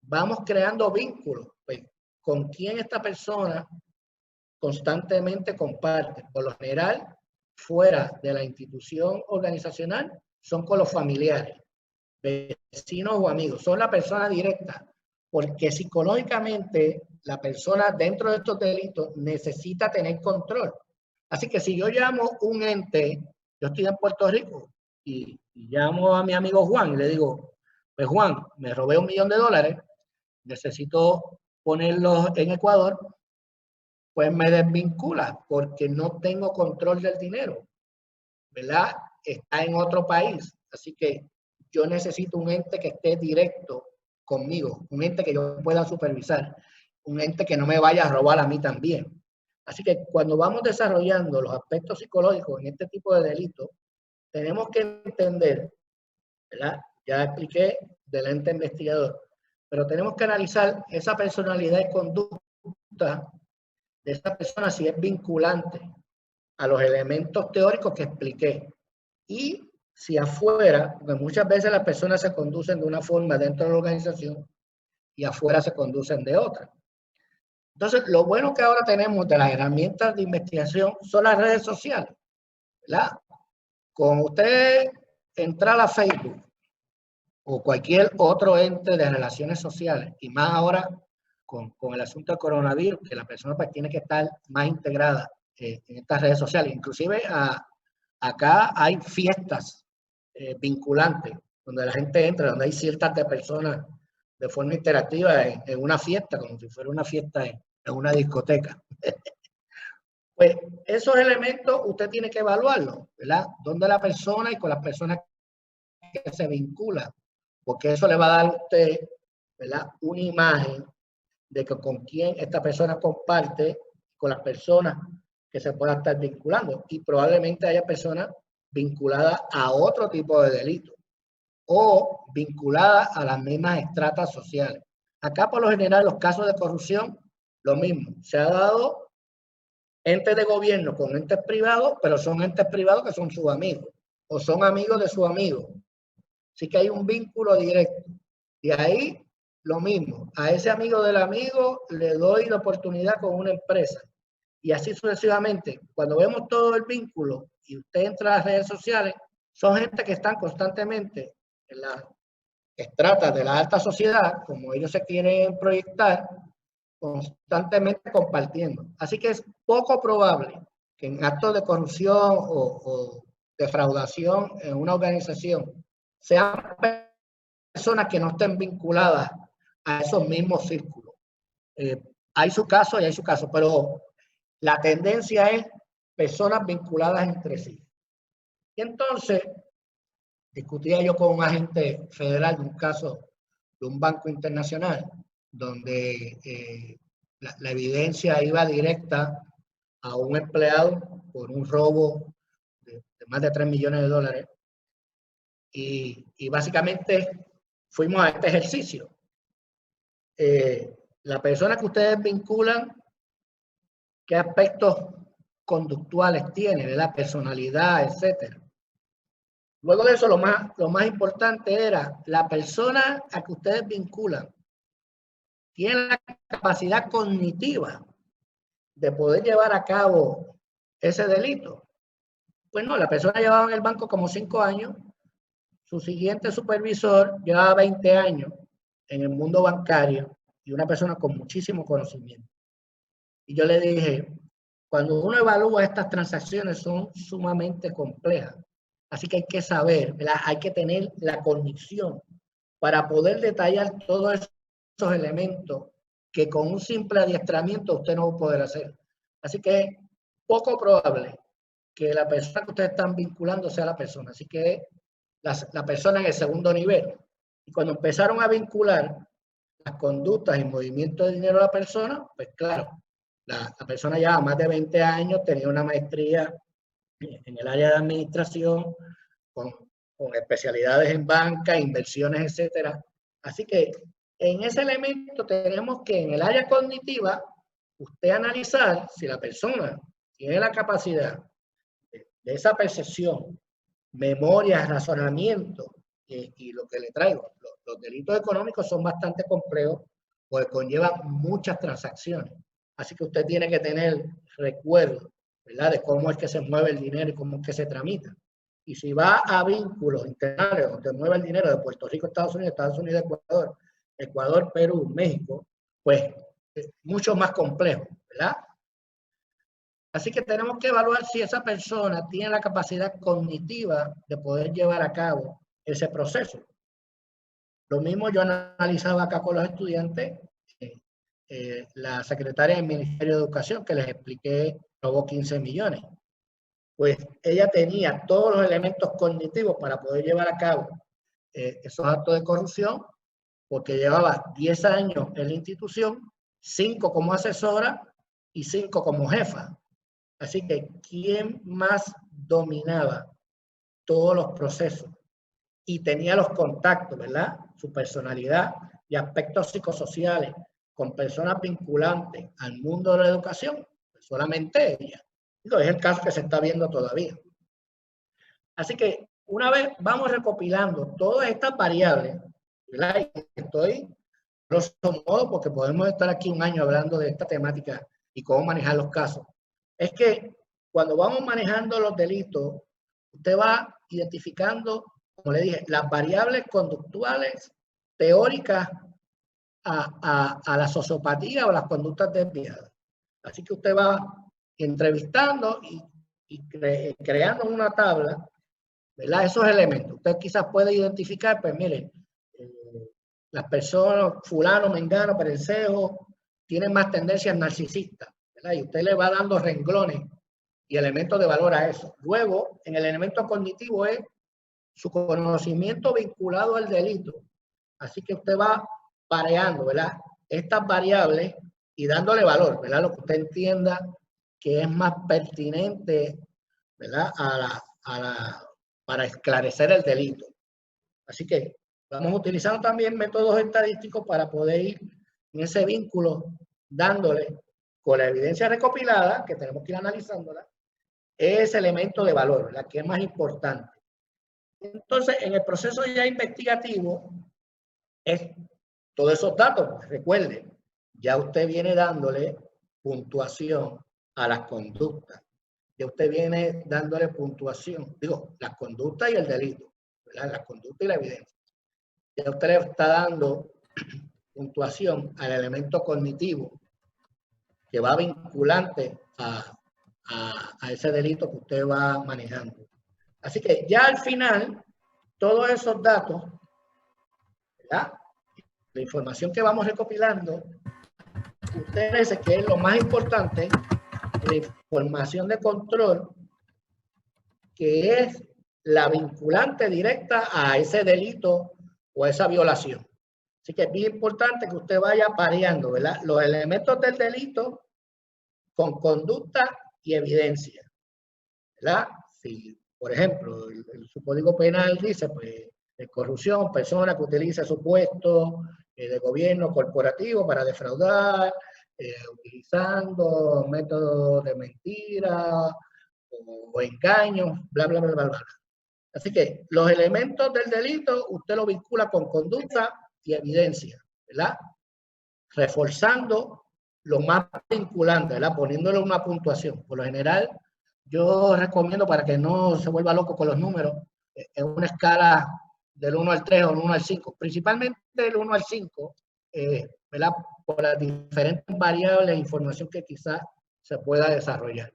Speaker 3: vamos creando vínculos. Pues, ¿con quién esta persona constantemente comparte? Por lo general, fuera de la institución organizacional, son con los familiares, vecinos o amigos, son la persona directa, porque psicológicamente la persona dentro de estos delitos necesita tener control. Así que si yo llamo un ente, yo estoy en Puerto Rico y llamo a mi amigo Juan y le digo, pues Juan, me robé $1 millón, necesito ponerlos en Ecuador, pues me desvincula porque no tengo control del dinero, ¿verdad? Está en otro país. Así que yo necesito un ente que esté directo conmigo, un ente que yo pueda supervisar, un ente que no me vaya a robar a mí también. Así que cuando vamos desarrollando los aspectos psicológicos en este tipo de delitos, tenemos que entender, ¿verdad? Ya expliqué del ente investigador, pero tenemos que analizar esa personalidad y conducta de esa persona, si es vinculante a los elementos teóricos que expliqué. Y si afuera, porque muchas veces las personas se conducen de una forma dentro de la organización y afuera se conducen de otra. Entonces, lo bueno que ahora tenemos de las herramientas de investigación son las redes sociales, ¿verdad? Con usted entrar a Facebook o cualquier otro ente de relaciones sociales, y más ahora con el asunto del coronavirus, que la persona pues tiene que estar más integrada en estas redes sociales. Inclusive acá hay fiestas vinculantes, donde la gente entra, donde hay ciertas de personas de forma interactiva en una fiesta, como si fuera una fiesta en una discoteca. Pues esos elementos usted tiene que evaluarlos, ¿verdad? Donde la persona y con las personas que se vinculan, porque eso le va a dar a usted, ¿verdad? Una imagen de que con quién esta persona comparte, con las personas que se puedan estar vinculando. Y probablemente haya personas vinculadas a otro tipo de delito o vinculadas a las mismas estratas sociales. Acá por lo general los casos de corrupción, lo mismo. Se ha dado entes de gobierno con entes privados, pero son entes privados que son sus amigos o son amigos de sus amigos. Así que hay un vínculo directo. Y ahí lo mismo. A ese amigo del amigo le doy la oportunidad con una empresa. Y así sucesivamente. Cuando vemos todo el vínculo y usted entra a las redes sociales, son gente que están constantemente en las estratas de la alta sociedad, como ellos se quieren proyectar, constantemente compartiendo. Así que es poco probable que en actos de corrupción o defraudación en una organización sean personas que no estén vinculadas a esos mismos círculos. Hay su caso y hay su caso, pero la tendencia es personas vinculadas entre sí. Y entonces, discutía yo con un agente federal de un caso de un banco internacional, donde la evidencia iba directa a un empleado por un robo de más de $3 millones. Y básicamente fuimos a este ejercicio. La persona que ustedes vinculan, ¿qué aspectos conductuales tiene, de la personalidad, etcétera? Luego de eso, lo más importante era la persona a que ustedes vinculan tiene la capacidad cognitiva de poder llevar a cabo ese delito. Pues no, la persona llevaba en el banco como 5 años, su siguiente supervisor llevaba 20 años en el mundo bancario y una persona con muchísimo conocimiento. Y yo le dije, cuando uno evalúa estas transacciones son sumamente complejas. Así que hay que saber, ¿verdad? Hay que tener la condición para poder detallar todos esos elementos que con un simple adiestramiento usted no va a poder hacer. Así que es poco probable que la persona que ustedes están vinculando sea la persona. Así que la persona en el segundo nivel. Y cuando empezaron a vincular las conductas y movimientos de dinero a la persona, pues claro, la persona llevaba más de 20 años, tenía una maestría en el área de administración, con especialidades en banca, inversiones, etcétera. Así que en ese elemento tenemos que en el área cognitiva, usted analizar si la persona tiene la capacidad de esa percepción, memoria, razonamiento, y lo que le traigo. Los delitos económicos son bastante complejos porque conllevan muchas transacciones. Así que usted tiene que tener recuerdo, ¿verdad?, de cómo es que se mueve el dinero y cómo es que se tramita. Y si va a vínculos internacionales donde mueve el dinero de Puerto Rico, Estados Unidos, Ecuador, Ecuador, Perú, México, pues es mucho más complejo, ¿verdad? Así que tenemos que evaluar si esa persona tiene la capacidad cognitiva de poder llevar a cabo ese proceso. Lo mismo yo analizaba acá con los estudiantes, la secretaria del Ministerio de Educación que les expliqué robó 15 millones. Pues ella tenía todos los elementos cognitivos para poder llevar a cabo esos actos de corrupción, porque llevaba 10 años en la institución, 5 como asesora y 5 como jefa. Así que, ¿quién más dominaba todos los procesos y tenía los contactos, ¿verdad? Su personalidad y aspectos psicosociales con personas vinculantes al mundo de la educación? Pues solamente ella. Es el caso que se está viendo todavía. Así que, una vez vamos recopilando todas estas variables, ¿verdad? Y estoy, grosso modo, porque podemos estar aquí un año hablando de esta temática y cómo manejar los casos. Es que cuando vamos manejando los delitos, usted va identificando, como le dije, las variables conductuales teóricas a la sociopatía o las conductas desviadas. Así que usted va entrevistando y creando una tabla, ¿verdad? Esos elementos. Usted quizás puede identificar, pues mire, las personas, fulano, mengano, perencejo, tienen más tendencias narcisistas, ¿verdad? Y usted le va dando renglones y elementos de valor a eso. Luego, en el elemento cognitivo es su conocimiento vinculado al delito. Así que usted va pareando, ¿verdad?, estas variables y dándole valor, ¿verdad?, lo que usted entienda que es más pertinente, ¿verdad?, para esclarecer el delito. Así que vamos utilizando también métodos estadísticos para poder ir en ese vínculo, dándole con la evidencia recopilada, que tenemos que ir analizándola, ese elemento de valor, ¿verdad?, que es más importante. Entonces, en el proceso ya investigativo, es todos esos datos, recuerde, ya usted viene dándole puntuación a las conductas. Ya usted viene dándole puntuación, digo, las conductas y el delito, ¿verdad? La conducta y la evidencia. Ya usted le está dando puntuación al elemento cognitivo que va vinculante a ese delito que usted va manejando. Así que ya al final, todos esos datos, ¿verdad? La información que vamos recopilando, usted dice que es lo más importante, la información de control, que es la vinculante directa a ese delito o a esa violación. Así que es bien importante que usted vaya pareando, ¿verdad? Los elementos del delito con conducta y evidencia, ¿verdad? Si, por ejemplo, su código penal dice, pues, de corrupción, persona que utiliza su puesto de gobierno corporativo para defraudar, utilizando métodos de mentira o engaños, bla, bla, bla, bla, bla. Así que los elementos del delito usted lo vincula con conducta y evidencia, ¿verdad? Reforzando lo más vinculante, ¿verdad? Poniéndole una puntuación. Por lo general, yo recomiendo, para que no se vuelva loco con los números, en una escala del 1 al 3 o del 1 al 5, principalmente del 1 al 5, ¿verdad? Por las diferentes variables de información que quizás se pueda desarrollar.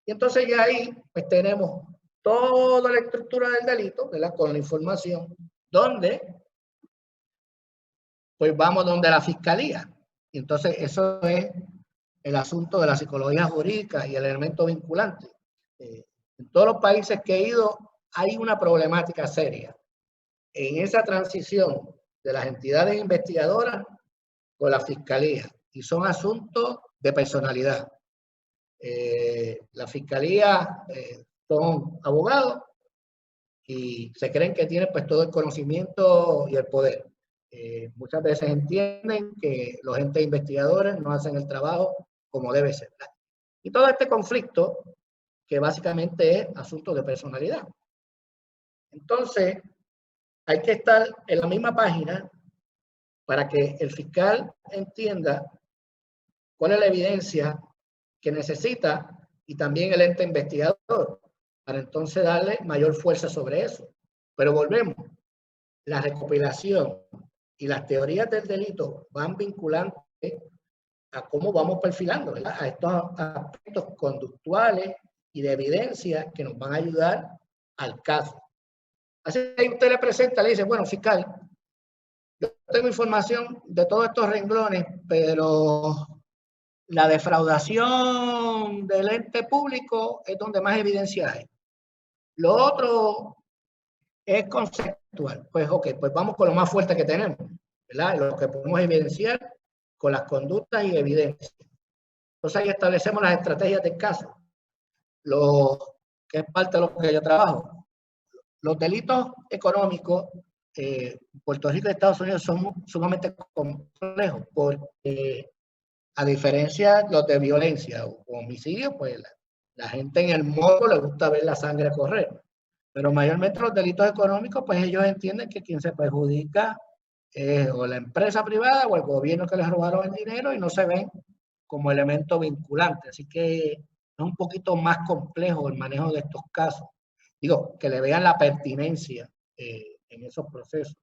Speaker 3: Y entonces ya ahí pues tenemos toda la estructura del delito, ¿verdad? Con la información, donde pues vamos donde la fiscalía. Y entonces eso es el asunto de la psicología jurídica y el elemento vinculante. En todos los países que he ido hay una problemática seria en esa transición de las entidades investigadoras con la fiscalía, y son asuntos de personalidad. La fiscalía son abogados y se creen que tienen pues todo el conocimiento y el poder. Muchas veces entienden que los entes investigadores no hacen el trabajo como debe ser. Y todo este conflicto, que básicamente es asunto de personalidad. Entonces, hay que estar en la misma página para que el fiscal entienda cuál es la evidencia que necesita y también el ente investigador, para entonces darle mayor fuerza sobre eso. Pero volvemos, la recopilación y las teorías del delito van vinculantes a cómo vamos perfilando, ¿verdad? A estos aspectos conductuales y de evidencia que nos van a ayudar al caso. Así que usted le presenta, le dice, bueno, fiscal, yo tengo información de todos estos renglones, pero la defraudación del ente público es donde más evidencia hay. Lo otro es conceptual. Pues ok, pues vamos con lo más fuerte que tenemos, ¿verdad? Lo que podemos evidenciar con las conductas y evidencias. Entonces ahí establecemos las estrategias del caso, que es parte de lo que yo trabajo. Los delitos económicos, Puerto Rico y Estados Unidos son sumamente complejos, porque a diferencia de los de violencia o homicidio, pues la gente en el morbo le gusta ver la sangre correr. Pero mayormente los delitos económicos, pues ellos entienden que quien se perjudica es o la empresa privada o el gobierno que les robaron el dinero, y no se ven como elemento vinculante. Así que es un poquito más complejo el manejo de estos casos. Digo, que le vean la pertinencia en esos procesos.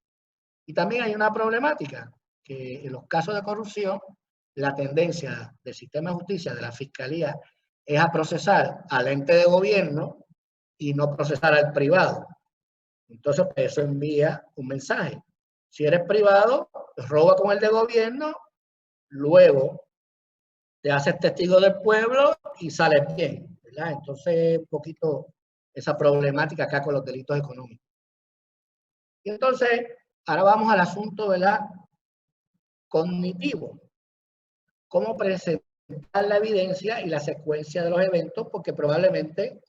Speaker 3: Y también hay una problemática, que en los casos de corrupción, la tendencia del sistema de justicia, de la fiscalía, es a procesar al ente de gobierno y no procesar al privado. Entonces, eso envía un mensaje. Si eres privado, roba con el de gobierno, luego te haces testigo del pueblo y sales bien, ¿verdad? Entonces, un poquito esa problemática acá con los delitos económicos. Y entonces, ahora vamos al asunto, ¿verdad? Cognitivo. Cómo presentar la evidencia y la secuencia de los eventos, porque probablemente,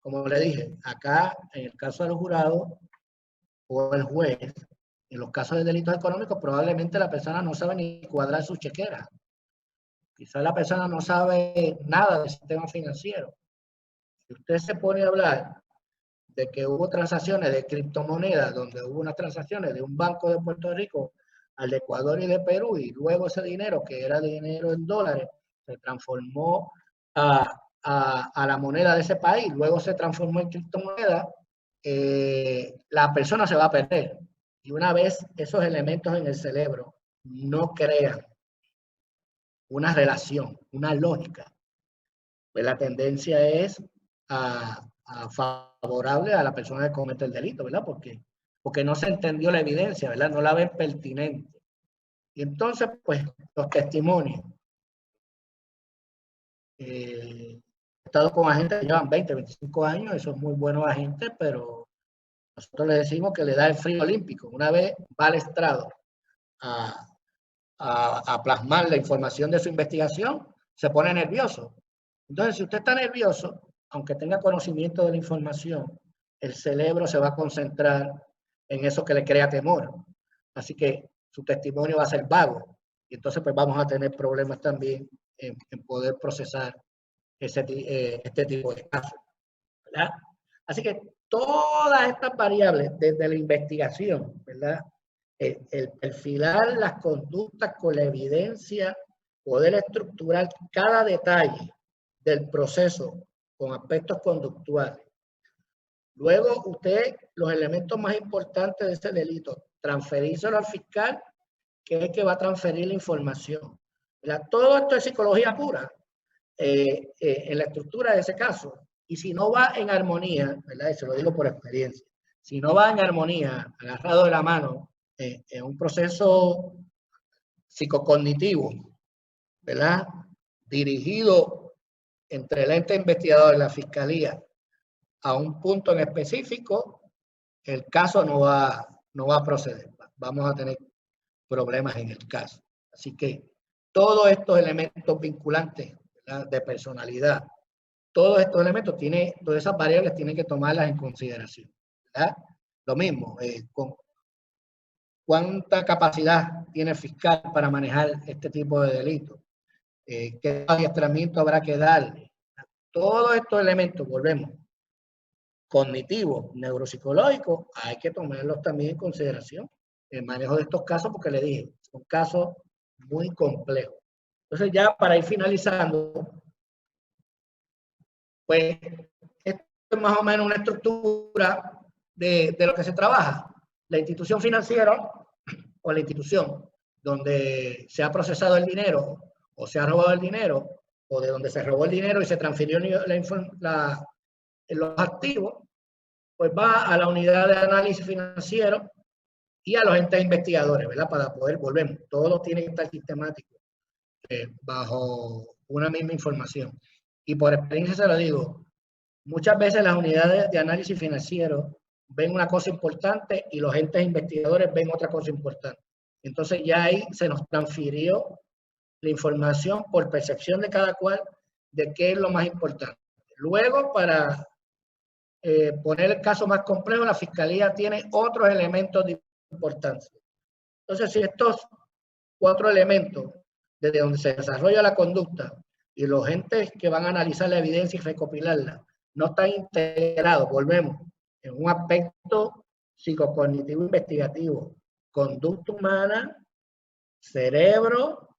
Speaker 3: como le dije, acá en el caso de los jurados o el juez, en los casos de delitos económicos, probablemente la persona no sabe ni cuadrar su chequera. Quizás la persona no sabe nada del sistema financiero. Si usted se pone a hablar de que hubo transacciones de criptomonedas, donde hubo unas transacciones de un banco de Puerto Rico al de Ecuador y de Perú, y luego ese dinero, que era dinero en dólares, se transformó a la moneda de ese país, luego se transformó en criptomoneda, la persona se va a perder. Y una vez esos elementos en el cerebro no crean una relación, una lógica, pues la tendencia es a favorable a la persona que comete el delito, ¿verdad? Porque no se entendió la evidencia, ¿verdad? No la ven pertinente. Y entonces, pues, los testimonios. He estado con agentes que llevan 20, 25 años, esos muy buenos agentes, pero nosotros les decimos que le da el frío olímpico. Una vez va al estrado a plasmar la información de su investigación, se pone nervioso. Entonces, si usted está nervioso, aunque tenga conocimiento de la información, el cerebro se va a concentrar en eso que le crea temor. Así que su testimonio va a ser vago. Y entonces, pues vamos a tener problemas también en poder procesar este tipo de casos, ¿verdad? Así que todas estas variables, desde la investigación, ¿verdad? El perfilar las conductas con la evidencia, poder estructurar cada detalle del proceso con aspectos conductuales. Luego, usted, los elementos más importantes de ese delito, transferírselo al fiscal, que es el que va a transferir la información. ¿Verdad? Todo esto es psicología pura en la estructura de ese caso. Y si no va en armonía, ¿verdad? Y se lo digo por experiencia, si no va en armonía, agarrado de la mano, en un proceso psicocognitivo, ¿verdad? Dirigido entre el ente investigador y la fiscalía a un punto en específico, el caso no va a proceder. Vamos a tener problemas en el caso. Así que todos estos elementos vinculantes, ¿verdad? De personalidad, todos estos elementos, todas esas variables tienen que tomarlas en consideración, ¿verdad? Lo mismo, con cuánta capacidad tiene el fiscal para manejar este tipo de delitos, qué adiestramiento habrá que darle. Todos estos elementos, volvemos, cognitivos, neuropsicológicos, hay que tomarlos también en consideración el manejo de estos casos, porque le dije, son casos muy complejos. Entonces, ya para ir finalizando, pues esto es más o menos una estructura de lo que se trabaja. La institución financiera o la institución donde se ha procesado el dinero o se ha robado el dinero, o de donde se robó el dinero y se transfirió los activos, pues va a la unidad de análisis financiero y a los entes investigadores, ¿verdad? Para poder, volvemos, todo tiene que estar sistemático, bajo una misma información. Y por experiencia se lo digo, muchas veces las unidades de análisis financiero ven una cosa importante y los entes investigadores ven otra cosa importante. Entonces ya ahí se nos transfirió la información por percepción de cada cual de qué es lo más importante. Luego, para poner el caso más complejo, la fiscalía tiene otros elementos de importancia. Entonces, si estos 4 elementos, desde donde se desarrolla la conducta y los entes que van a analizar la evidencia y recopilarla, no están integrados, volvemos, en un aspecto psicocognitivo investigativo, conducta humana, cerebro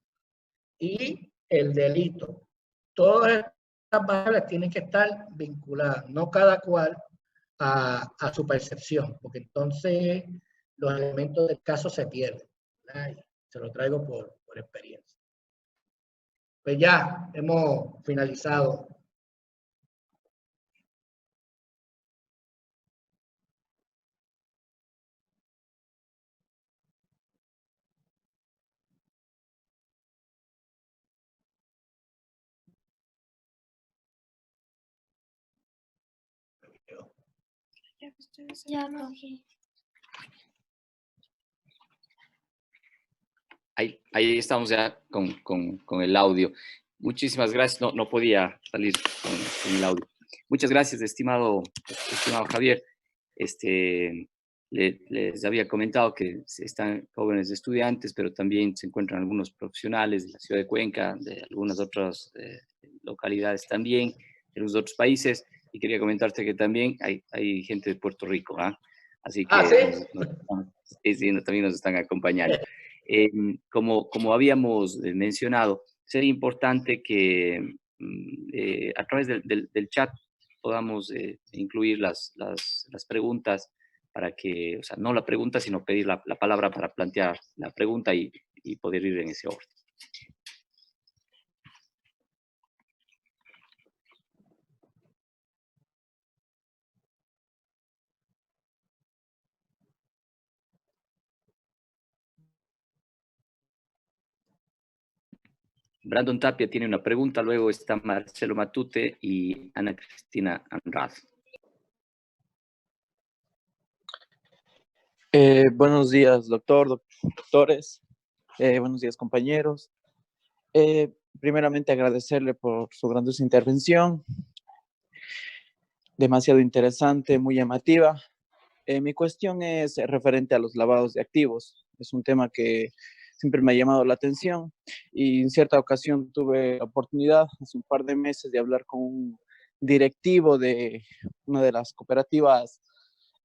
Speaker 3: y el delito. Todas estas variables tienen que estar vinculadas, no cada cual a su percepción, porque entonces los elementos del caso se pierden. ¿Verdad? Se lo traigo por experiencia. Pues ya hemos finalizado.
Speaker 5: Ya cogí.
Speaker 1: Ahí estamos ya con el audio. Muchísimas gracias. No podía salir con el audio. Muchas gracias, estimado Javier. Les había comentado que están jóvenes estudiantes, pero también se encuentran algunos profesionales de la ciudad de Cuenca, de algunas otras localidades también, de los otros países. Y quería comentarte que también hay gente de Puerto Rico, ¿eh? Así que
Speaker 3: ¿Sí?
Speaker 1: también nos están acompañando. Como habíamos mencionado, sería importante que a través del chat podamos incluir las preguntas para que, o sea, no la pregunta, sino pedir la palabra para plantear la pregunta y poder ir en ese orden. Brandon Tapia tiene una pregunta, luego está Marcelo Matute y Ana Cristina Andrade.
Speaker 6: Buenos días, doctores. Buenos días, compañeros. Primeramente, agradecerle por su grandiosa intervención. Demasiado interesante, muy llamativa. Mi cuestión es referente a los lavados de activos. Es un tema que siempre me ha llamado la atención y en cierta ocasión tuve la oportunidad hace un par de meses de hablar con un directivo de una de las cooperativas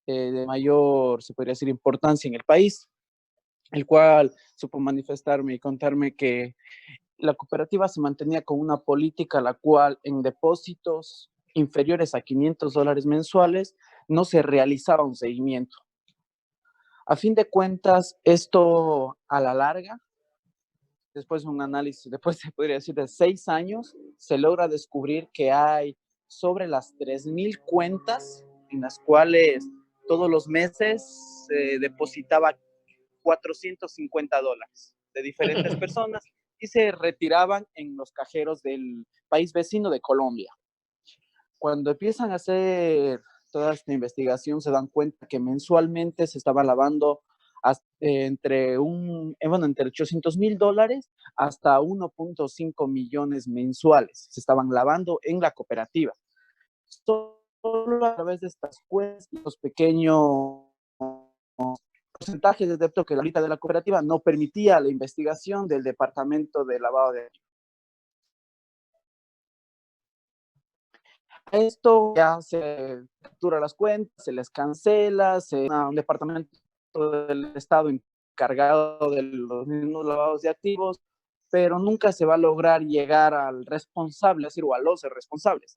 Speaker 6: de mayor, se podría decir, importancia en el país, el cual supo manifestarme y contarme que la cooperativa se mantenía con una política la cual en depósitos inferiores a $500 mensuales no se realizaba un seguimiento. A fin de cuentas, esto a la larga, después de un análisis, después se podría decir de 6 años, se logra descubrir que hay sobre las 3,000 cuentas en las cuales todos los meses se depositaba $450 de diferentes personas y se retiraban en los cajeros del país vecino de Colombia. Cuando empiezan a hacer toda esta investigación, se dan cuenta que mensualmente se estaba lavando entre $800,000 hasta 1.5 millones mensuales. Se estaban lavando en la cooperativa. Solo a través de estas cuentas, los pequeños porcentajes de débito que la política de la cooperativa no permitía la investigación del departamento de lavado de activos. Esto ya se captura las cuentas, se les cancela, un departamento del Estado encargado de los mismos lavados de activos, pero nunca se va a lograr llegar al responsable, es decir, o a los responsables.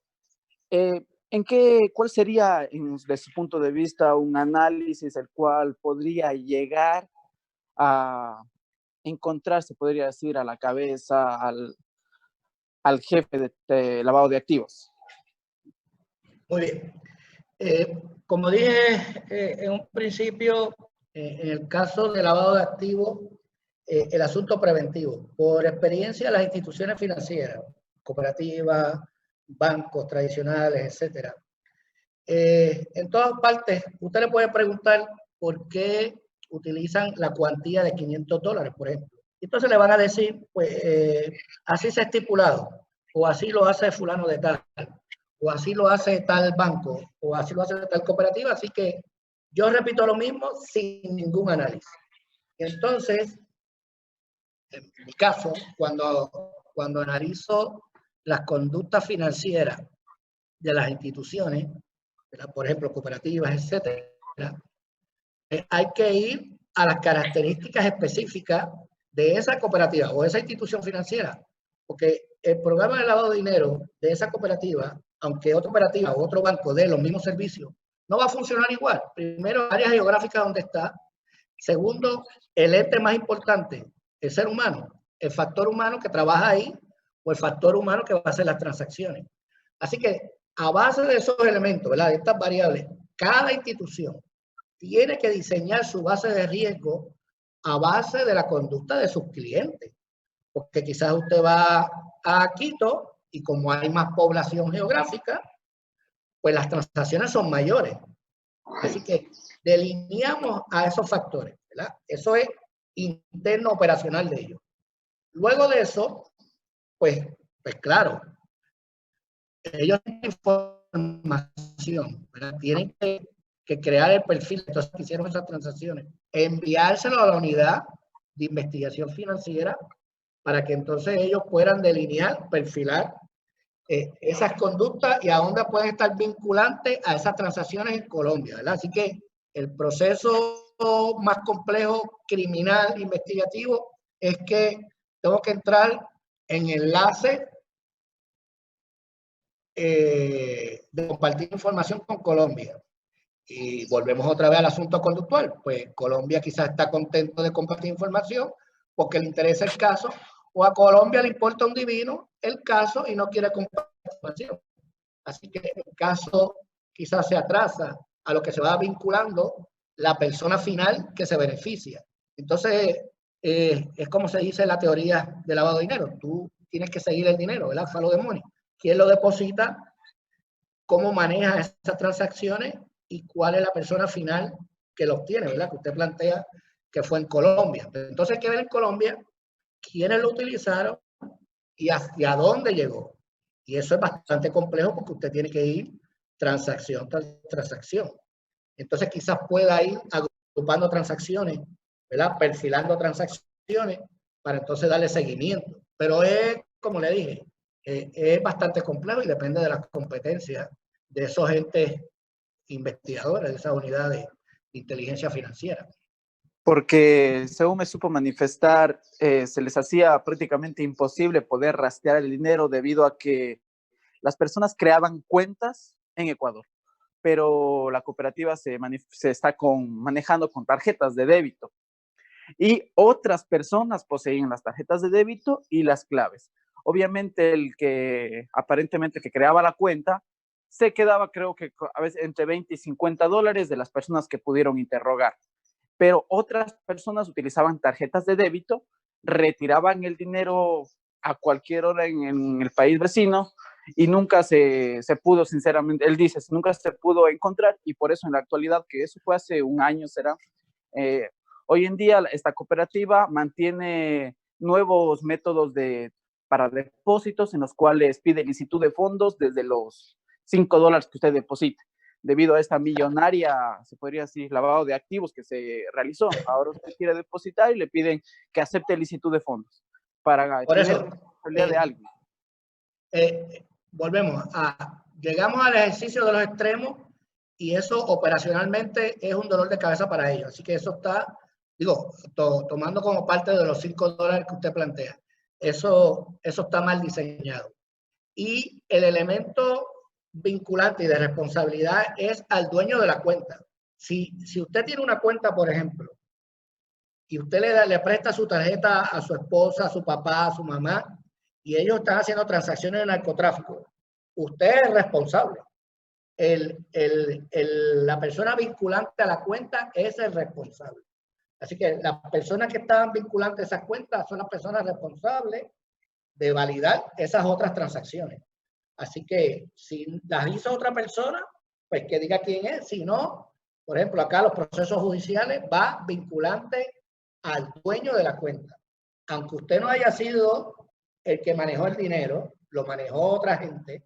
Speaker 6: ¿Cuál sería, desde su punto de vista, un análisis el cual podría llegar a encontrarse, podría decir, a la cabeza, al jefe de lavado de activos?
Speaker 3: Muy bien. Como dije en un principio, en el caso de lavado de activos, el asunto preventivo, por experiencia de las instituciones financieras, cooperativas, bancos tradicionales, etcétera. En todas partes, usted le puede preguntar por qué utilizan la cuantía de $500, por ejemplo. Entonces le van a decir, pues, así se ha estipulado, o así lo hace fulano de tal, o así lo hace tal banco, o así lo hace tal cooperativa. Así que yo repito lo mismo sin ningún análisis. Entonces, en mi caso, cuando analizo las conductas financieras de las instituciones, por ejemplo, cooperativas, etcétera, hay que ir a las características específicas de esa cooperativa o esa institución financiera, porque el programa de lavado de dinero de esa cooperativa, aunque otra cooperativa o otro banco dé los mismos servicios, no va a funcionar igual. Primero, área geográfica donde está. Segundo, el ente más importante, el ser humano, el factor humano que trabaja ahí o el factor humano que va a hacer las transacciones. Así que a base de esos elementos, ¿verdad?, de estas variables, cada institución tiene que diseñar su base de riesgo a base de la conducta de sus clientes. Porque quizás usted va a Quito y como hay más población geográfica, pues las transacciones son mayores. Así que delineamos a esos factores, ¿verdad? Eso es interno operacional de ellos. Luego de eso, pues claro, ellos tienen información, ¿verdad? Tienen que crear el perfil. Entonces hicieron esas transacciones, enviárselo a la unidad de investigación financiera para que entonces ellos puedan delinear, perfilar esas conductas y a dónde pueden estar vinculantes a esas transacciones en Colombia, ¿verdad? Así que el proceso más complejo criminal investigativo es que tengo que entrar en enlace de compartir información con Colombia. Y volvemos otra vez al asunto conductual. Pues Colombia quizás está contento de compartir información porque le interesa el caso, o a Colombia le importa un divino el caso y no quiere compartir información. Así que el caso quizás se atrasa a lo que se va vinculando la persona final que se beneficia. Entonces, es como se dice en la teoría de lavado de dinero. Tú tienes que seguir el dinero, ¿verdad? Follow the money. ¿Quién lo deposita? ¿Cómo maneja esas transacciones? Y cuál es la persona final que lo obtiene, ¿verdad? Que usted plantea que fue en Colombia. Entonces hay que ver en Colombia quiénes lo utilizaron y hacia dónde llegó. Y eso es bastante complejo porque usted tiene que ir transacción tras transacción. Entonces quizás pueda ir agrupando transacciones, ¿verdad? Perfilando transacciones para entonces darle seguimiento. Pero es, como le dije, es bastante complejo y depende de las competencias de esos entes investigadores, de esas unidades de inteligencia financiera.
Speaker 6: Porque según me supo manifestar, se les hacía prácticamente imposible poder rastrear el dinero debido a que las personas creaban cuentas en Ecuador, pero la cooperativa se está manejando con tarjetas de débito y otras personas poseen las tarjetas de débito y las claves. Obviamente el que aparentemente que creaba la cuenta se quedaba, creo que a veces entre 20 y 50 dólares de las personas que pudieron interrogar. Pero otras personas utilizaban tarjetas de débito, retiraban el dinero a cualquier hora en el país vecino y nunca se pudo, sinceramente, él dice, nunca se pudo encontrar y por eso en la actualidad, que eso fue hace un año, será, hoy en día esta cooperativa mantiene nuevos métodos para depósitos en los cuales pide licitud de fondos desde los 5 dólares que usted deposite. Debido a esta millonaria, se podría decir, lavado de activos que se realizó. Ahora usted quiere depositar y le piden que acepte licitud de fondos para
Speaker 3: por
Speaker 6: tener
Speaker 3: eso,
Speaker 6: responsabilidad de alguien.
Speaker 3: Llegamos al ejercicio de los extremos y eso operacionalmente es un dolor de cabeza para ellos. Así que eso está, tomando como parte de los 5 dólares que usted plantea. Eso está mal diseñado. Y el elemento vinculante y de responsabilidad es al dueño de la cuenta. Si usted tiene una cuenta, por ejemplo, y usted le presta su tarjeta a su esposa, a su papá, a su mamá, y ellos están haciendo transacciones de narcotráfico, usted es responsable. La persona vinculante a la cuenta es el responsable. Así que las personas que estaban vinculantes a esas cuentas son las personas responsables de validar esas otras transacciones. Así que si las hizo otra persona, pues que diga quién es. Si no, por ejemplo, acá los procesos judiciales va vinculante al dueño de la cuenta. Aunque usted no haya sido el que manejó el dinero, lo manejó otra gente,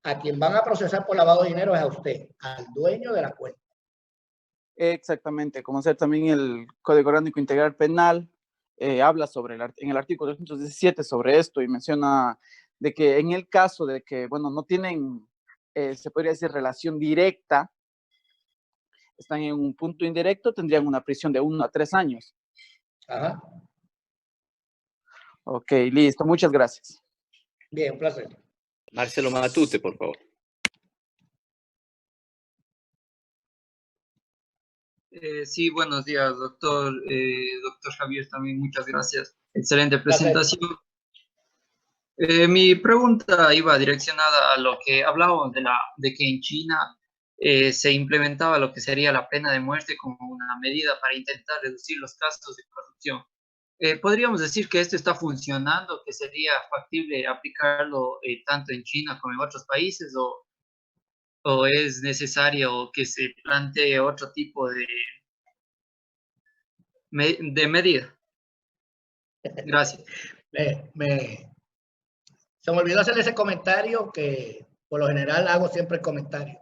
Speaker 3: a quien van a procesar por lavado de dinero es a usted, al dueño de la cuenta.
Speaker 6: Exactamente, como ser también el Código Orgánico Integral Penal habla sobre en el artículo 217 sobre esto y menciona de que en el caso de que, bueno, no tienen, se podría decir, relación directa, están en un punto indirecto, tendrían una prisión de 1 a 3 años.
Speaker 3: Ajá.
Speaker 6: Ok, listo, muchas gracias.
Speaker 3: Bien, un placer.
Speaker 1: Marcelo Matute, por favor.
Speaker 7: Sí, buenos días, doctor. Doctor Javier, también muchas gracias. Excelente presentación. Mi pregunta iba direccionada a lo que hablábamos de que en China se implementaba lo que sería la pena de muerte como una medida para intentar reducir los casos de corrupción. ¿Podríamos decir que esto está funcionando, que sería factible aplicarlo tanto en China como en otros países, o es necesario que se plantee otro tipo de medida? Gracias.
Speaker 3: Se me olvidó hacer ese comentario que por lo general hago siempre el comentario.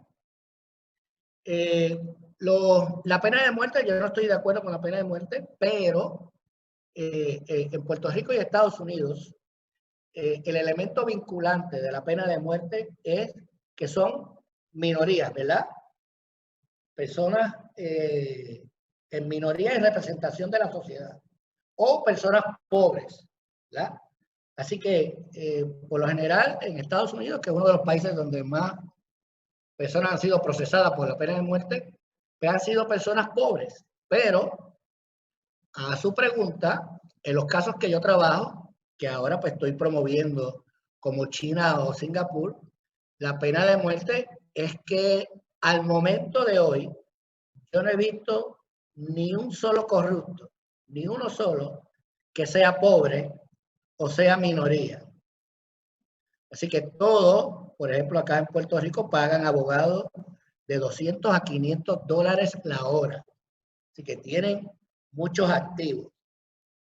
Speaker 3: La pena de muerte, yo no estoy de acuerdo con la pena de muerte, pero en Puerto Rico y Estados Unidos, el elemento vinculante de la pena de muerte es que son minorías, ¿verdad? Personas en minoría y representación de la sociedad, o personas pobres, ¿verdad? Así que, por lo general, en Estados Unidos, que es uno de los países donde más personas han sido procesadas por la pena de muerte, pues han sido personas pobres. Pero, a su pregunta, en los casos que yo trabajo, que ahora pues estoy promoviendo como China o Singapur, la pena de muerte es que al momento de hoy, yo no he visto ni un solo corrupto, ni uno solo que sea pobre o sea minoría. Así que todos, por ejemplo, acá en Puerto Rico pagan abogados de 200 a 500 dólares la hora. Así que tienen muchos activos.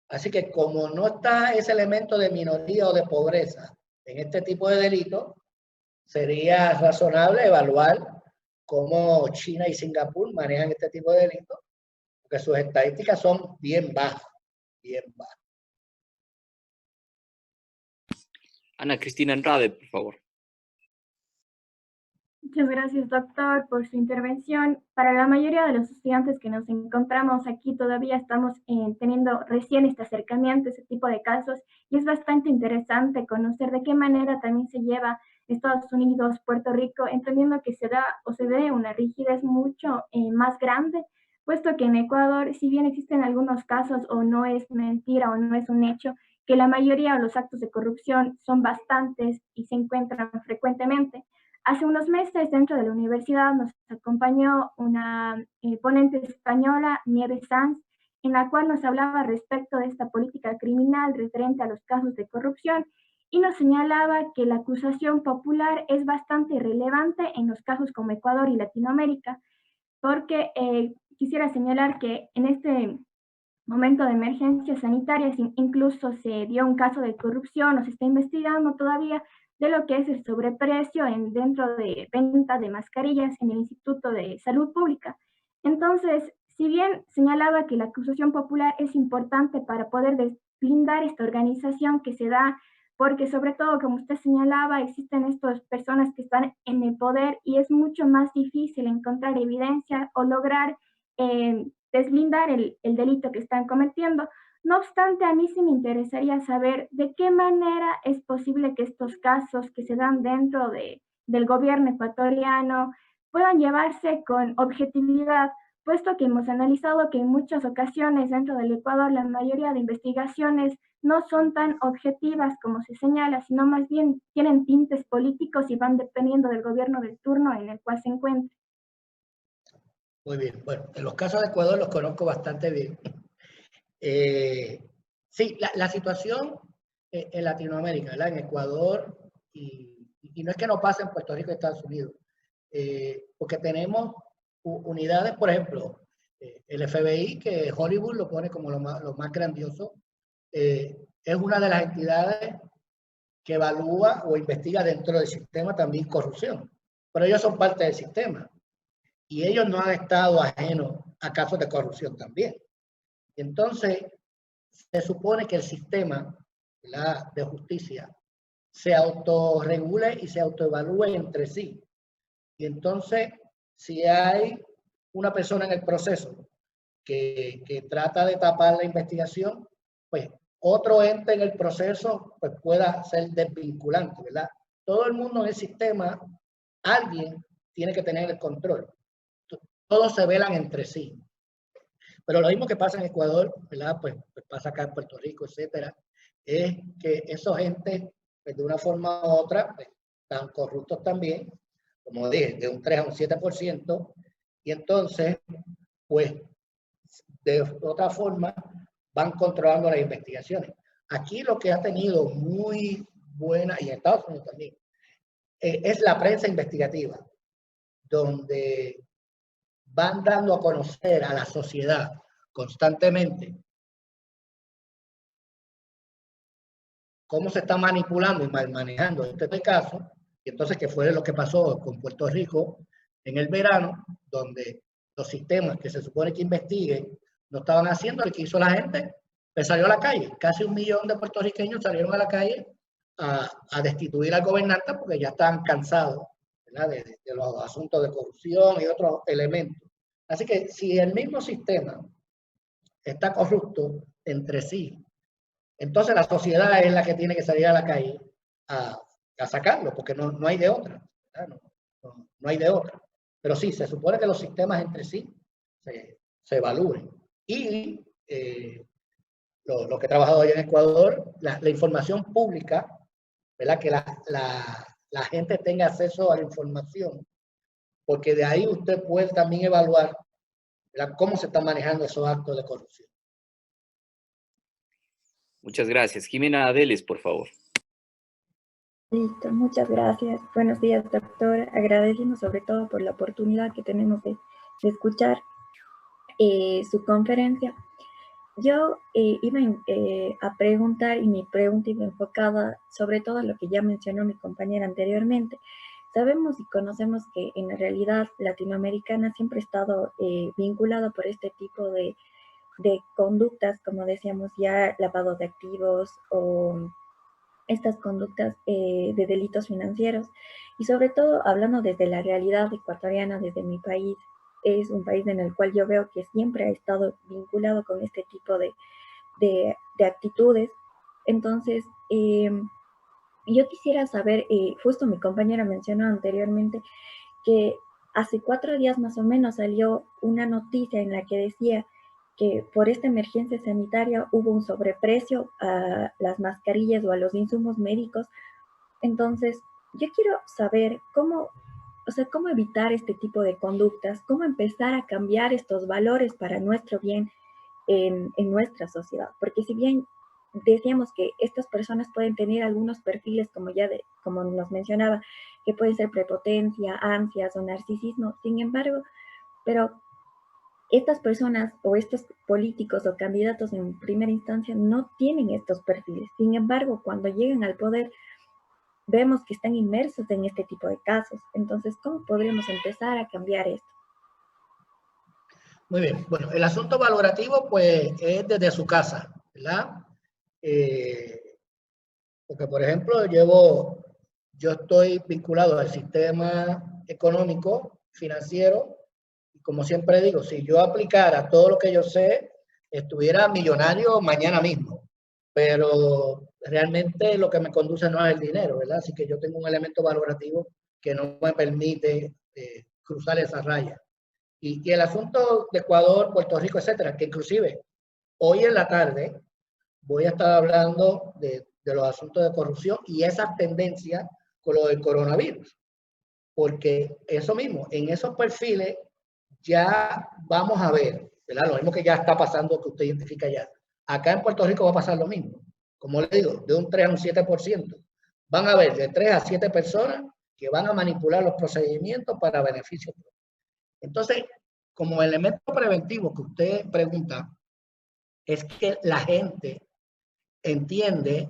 Speaker 3: Así que como no está ese elemento de minoría o de pobreza en este tipo de delitos, sería razonable evaluar cómo China y Singapur manejan este tipo de delitos, porque sus estadísticas son bien bajas, bien bajas.
Speaker 1: Ana Cristina Andrade, por favor.
Speaker 8: Muchas gracias, doctor, por su intervención. Para la mayoría de los estudiantes que nos encontramos aquí, todavía estamos teniendo recién este acercamiento a ese tipo de casos, y es bastante interesante conocer de qué manera también se lleva Estados Unidos, Puerto Rico, entendiendo que se da o se ve una rigidez mucho más grande, puesto que en Ecuador, si bien existen algunos casos o no es mentira o no es un hecho, que la mayoría de los actos de corrupción son bastantes y se encuentran frecuentemente. Hace unos meses, dentro de la universidad, nos acompañó una ponente española, Nieves Sanz, en la cual nos hablaba respecto de esta política criminal referente a los casos de corrupción, y nos señalaba que la acusación popular es bastante relevante en los casos como Ecuador y Latinoamérica, porque quisiera señalar que en este momento de emergencia sanitaria incluso se dio un caso de corrupción, o se está investigando todavía, de lo que es el sobreprecio dentro de venta de mascarillas en el Instituto de Salud Pública. Entonces, si bien señalaba que la acusación popular es importante para poder deslindar esta organización que se da, porque sobre todo, como usted señalaba, existen estas personas que están en el poder y es mucho más difícil encontrar evidencia o lograr deslindar el delito que están cometiendo. No obstante, a mí sí me interesaría saber de qué manera es posible que estos casos que se dan dentro del gobierno ecuatoriano puedan llevarse con objetividad, puesto que hemos analizado que en muchas ocasiones dentro del Ecuador la mayoría de investigaciones no son tan objetivas como se señala, sino más bien tienen tintes políticos y van dependiendo del gobierno del turno en el cual se encuentre.
Speaker 3: Muy bien, bueno, en los casos de Ecuador los conozco bastante bien. Sí, la situación en Latinoamérica, ¿verdad? En Ecuador, y no es que no pase en Puerto Rico y Estados Unidos, porque tenemos unidades, por ejemplo, el FBI, que Hollywood lo pone como lo más grandioso, es una de las entidades que evalúa o investiga dentro del sistema también corrupción, pero ellos son parte del sistema y ellos no han estado ajenos a casos de corrupción también. Entonces, se supone que el sistema, ¿verdad?, de justicia se autorregule y se autoevalúe entre sí. Y entonces, si hay una persona en el proceso que trata de tapar la investigación, pues otro ente en el proceso pues pueda ser desvinculante, ¿verdad? Todo el mundo en el sistema, alguien tiene que tener el control. Todos se velan entre sí. Pero lo mismo que pasa en Ecuador, ¿verdad? Pues pasa acá en Puerto Rico, etcétera, es que esos entes, pues, de una forma u otra, pues, están corruptos también, como dije, de un 3 a un 7%, y entonces, pues, de otra forma, van controlando las investigaciones. Aquí lo que ha tenido muy buena, y en Estados Unidos también, es la prensa investigativa, donde van dando a conocer a la sociedad constantemente cómo se está manipulando y mal manejando este caso, y entonces que fue lo que pasó con Puerto Rico en el verano, donde los sistemas que se supone que investiguen no estaban haciendo lo que hizo la gente, pues salió a la calle. Casi 1 millón de puertorriqueños salieron a la calle a destituir al gobernante porque ya estaban cansados, ¿verdad?, de los asuntos de corrupción y otros elementos. Así que si el mismo sistema está corrupto entre sí, entonces la sociedad es la que tiene que salir a la calle a sacarlo, porque no hay de otra. No hay de otra. Pero sí, se supone que los sistemas entre sí se evalúen. Y lo que he trabajado allá en Ecuador, la información pública, ¿verdad? Que la gente tenga acceso a la información, porque de ahí usted puede también evaluar, ¿verdad?, cómo se están manejando esos actos de corrupción.
Speaker 1: Muchas gracias. Jimena Adeles, por favor.
Speaker 9: Listo, muchas gracias. Buenos días, doctor. Agradecemos sobre todo por la oportunidad que tenemos de escuchar su conferencia. Yo iba a preguntar, y mi pregunta iba enfocada sobre todo a lo que ya mencionó mi compañera anteriormente. Sabemos y conocemos que en la realidad latinoamericana siempre ha estado vinculado por este tipo de conductas, como decíamos ya, lavado de activos o estas conductas de delitos financieros. Y sobre todo hablando desde la realidad ecuatoriana, desde mi país, es un país en el cual yo veo que siempre ha estado vinculado con este tipo de actitudes. Entonces, yo quisiera saber, justo mi compañera mencionó anteriormente, que hace 4 días más o menos salió una noticia en la que decía que por esta emergencia sanitaria hubo un sobreprecio a las mascarillas o a los insumos médicos. Entonces, yo quiero saber cómo evitar este tipo de conductas, cómo empezar a cambiar estos valores para nuestro bien en nuestra sociedad. Porque si bien decíamos que estas personas pueden tener algunos perfiles, como nos mencionaba, que pueden ser prepotencia, ansias o narcisismo, sin embargo, pero estas personas o estos políticos o candidatos en primera instancia no tienen estos perfiles. Sin embargo, cuando llegan al poder, vemos que están inmersos en este tipo de casos. Entonces, ¿cómo podríamos empezar a cambiar esto?
Speaker 3: Muy bien. Bueno, el asunto valorativo, pues, es desde su casa, ¿verdad? Porque, por ejemplo, yo estoy vinculado al sistema económico, financiero, y como siempre digo, si yo aplicara todo lo que yo sé, estuviera millonario mañana mismo. Pero realmente lo que me conduce no es el dinero, ¿verdad? Así que yo tengo un elemento valorativo que no me permite cruzar esa raya. Y el asunto de Ecuador, Puerto Rico, etcétera, que inclusive hoy en la tarde voy a estar hablando de los asuntos de corrupción y esas tendencias con lo del coronavirus. Porque eso mismo, en esos perfiles ya vamos a ver, ¿verdad? Lo mismo que ya está pasando, que usted identifica ya. Acá en Puerto Rico va a pasar lo mismo. Como le digo, de un 3 a un 7%. Van a haber de 3 a 7 personas que van a manipular los procedimientos para beneficio propio. Entonces, como elemento preventivo que usted pregunta, es que la gente entiende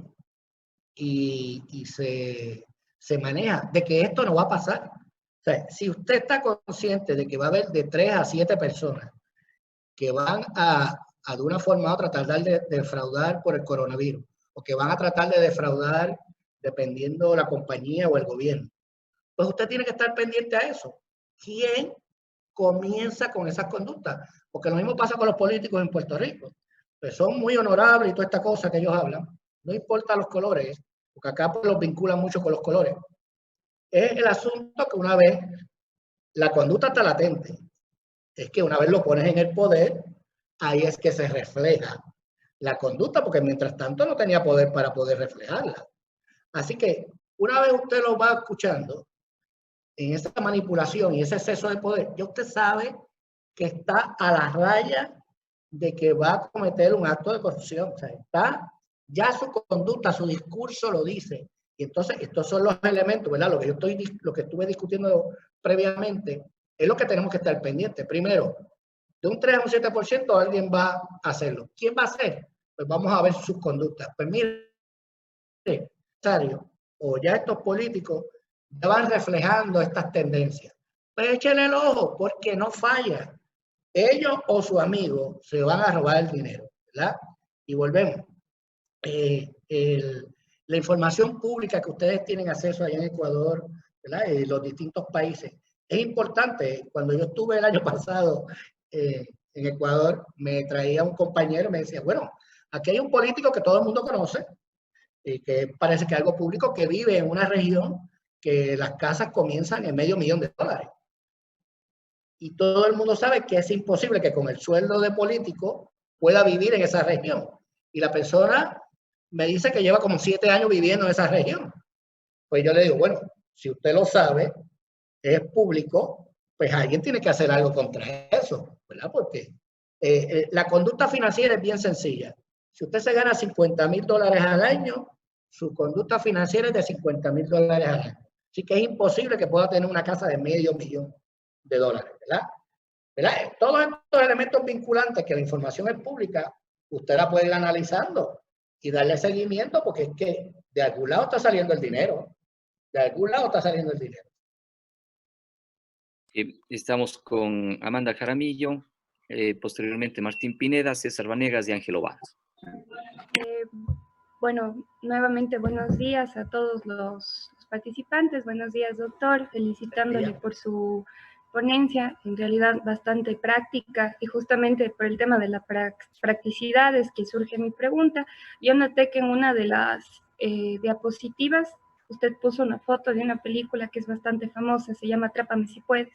Speaker 3: y se maneja de que esto no va a pasar. O sea, si usted está consciente de que va a haber de 3 a 7 personas que van a de una forma u otra tratar de defraudar por el coronavirus, o que van a tratar de defraudar dependiendo la compañía o el gobierno, pues usted tiene que estar pendiente a eso. ¿Quién comienza con esas conductas? Porque lo mismo pasa con los políticos en Puerto Rico. Pues son muy honorables y toda esta cosa que ellos hablan, no importa los colores, porque acá pues los vinculan mucho con los colores. Es el asunto que una vez la conducta está latente, es que una vez lo pones en el poder, ahí es que se refleja la conducta, porque mientras tanto no tenía poder para poder reflejarla. Así que una vez usted lo va escuchando en esa manipulación y ese exceso de poder, ya usted sabe que está a la raya de que va a cometer un acto de corrupción. O sea, está ya su conducta, su discurso lo dice. Y entonces estos son los elementos, ¿verdad? Lo que estuve discutiendo previamente es lo que tenemos que estar pendientes. Primero, de un 3 a un 7% alguien va a hacerlo. ¿Quién va a hacer? Pues vamos a ver sus conductas. Pues mire, o ya estos políticos ya van reflejando estas tendencias. Pues échenle el ojo, porque no falla. Ellos o su amigo se van a robar el dinero, ¿verdad? Y volvemos. La información pública que ustedes tienen acceso allá en Ecuador, ¿verdad? En los distintos países, es importante. Cuando yo estuve el año pasado en Ecuador, me traía un compañero y me decía, bueno, aquí hay un político que todo el mundo conoce, y que parece que es algo público, que vive en una región que las casas comienzan en $500,000. Y todo el mundo sabe que es imposible que con el sueldo de político pueda vivir en esa región. Y la persona me dice que lleva como 7 años viviendo en esa región. Pues yo le digo, bueno, si usted lo sabe, es público, pues alguien tiene que hacer algo contra eso, ¿verdad? Porque la conducta financiera es bien sencilla. Si usted se gana $50,000 al año, su conducta financiera es de $50,000 al año. Así que es imposible que pueda tener una casa de $500,000, ¿verdad? ¿Verdad? Todos estos elementos vinculantes que la información es pública, usted la puede ir analizando y darle seguimiento, porque es que de algún lado está saliendo el dinero. De algún lado está saliendo el dinero.
Speaker 1: Estamos con Amanda Jaramillo, posteriormente Martín Pineda, César Vanegas y Ángel Obando.
Speaker 2: Bueno, nuevamente buenos días a todos los participantes. Buenos días, doctor. Felicitándole por su ponencia, en realidad bastante práctica, y justamente por el tema de la practicidad es que surge mi pregunta. Yo noté que en una de las diapositivas usted puso una foto de una película que es bastante famosa, se llama Atrápame si puedes.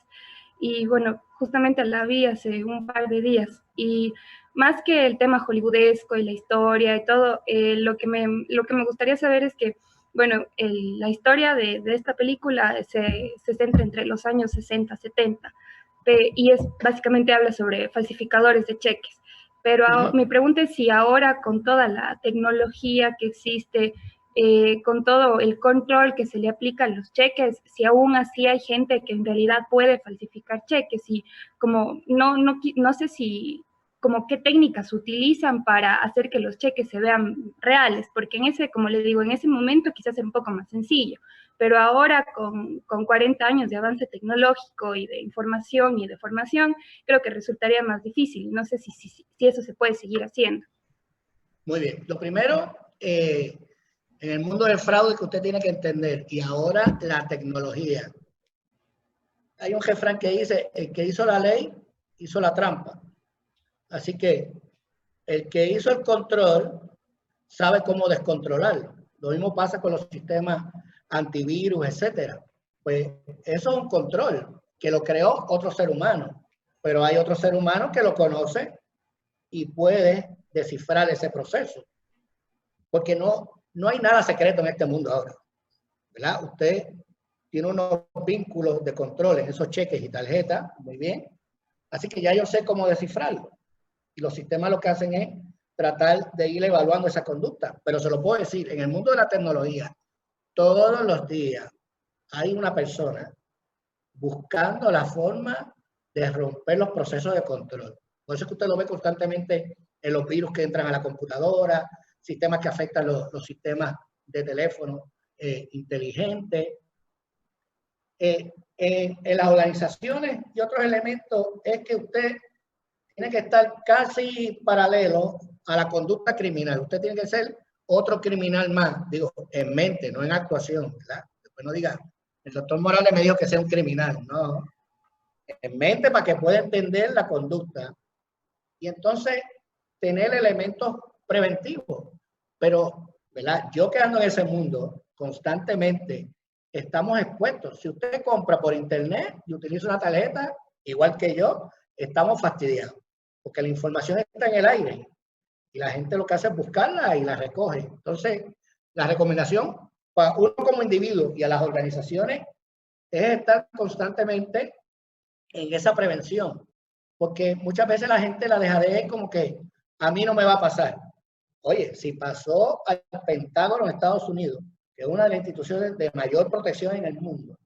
Speaker 2: Y bueno, justamente la vi hace un par de días. Y más que el tema hollywoodesco y la historia y todo, lo que me gustaría saber es que, bueno, la historia de esta película se centra entre los años 60, 70, y básicamente habla sobre falsificadores de cheques. Pero mi pregunta es si ahora, con toda la tecnología que existe, con todo el control que se le aplica a los cheques, si aún así hay gente que en realidad puede falsificar cheques, y como no sé si, como qué técnicas utilizan para hacer que los cheques se vean reales, porque como les digo, en ese momento quizás es un poco más sencillo, pero ahora con 40 años de avance tecnológico y de información y de formación, creo que resultaría más difícil. No sé si eso se puede seguir haciendo.
Speaker 3: Muy bien. Lo primero, en el mundo del fraude, que usted tiene que entender, y ahora la tecnología. Hay un refrán que dice, el que hizo la ley, hizo la trampa. Así que el que hizo el control sabe cómo descontrolarlo. Lo mismo pasa con los sistemas antivirus, etcétera. Pues eso es un control que lo creó otro ser humano, pero hay otro ser humano que lo conoce y puede descifrar ese proceso. Porque no hay nada secreto en este mundo ahora, ¿verdad? Usted tiene unos vínculos de control en esos cheques y tarjetas, muy bien. Así que ya yo sé cómo descifrarlo. Y los sistemas lo que hacen es tratar de ir evaluando esa conducta. Pero se lo puedo decir, en el mundo de la tecnología, todos los días hay una persona buscando la forma de romper los procesos de control. Por eso es que usted lo ve constantemente en los virus que entran a la computadora, sistemas que afectan los sistemas de teléfono inteligentes. En las organizaciones y otros elementos es que usted tiene que estar casi paralelo a la conducta criminal. Usted tiene que ser otro criminal más, digo, en mente, no en actuación, ¿verdad? Después no diga, el doctor Morales me dijo que sea un criminal, no. En mente, para que pueda entender la conducta. Y entonces tener elementos preventivos. Pero, ¿verdad? Yo que ando en ese mundo constantemente, estamos expuestos. Si usted compra por internet y utiliza una tarjeta, igual que yo, estamos fastidiados. Porque la información está en el aire. Y la gente lo que hace es buscarla y la recoge. Entonces, la recomendación para uno como individuo y a las organizaciones es estar constantemente en esa prevención. Porque muchas veces la gente la dejadez como que a mí no me va a pasar. Oye, si pasó al Pentágono en Estados Unidos, que es una de las instituciones de mayor protección en el mundo,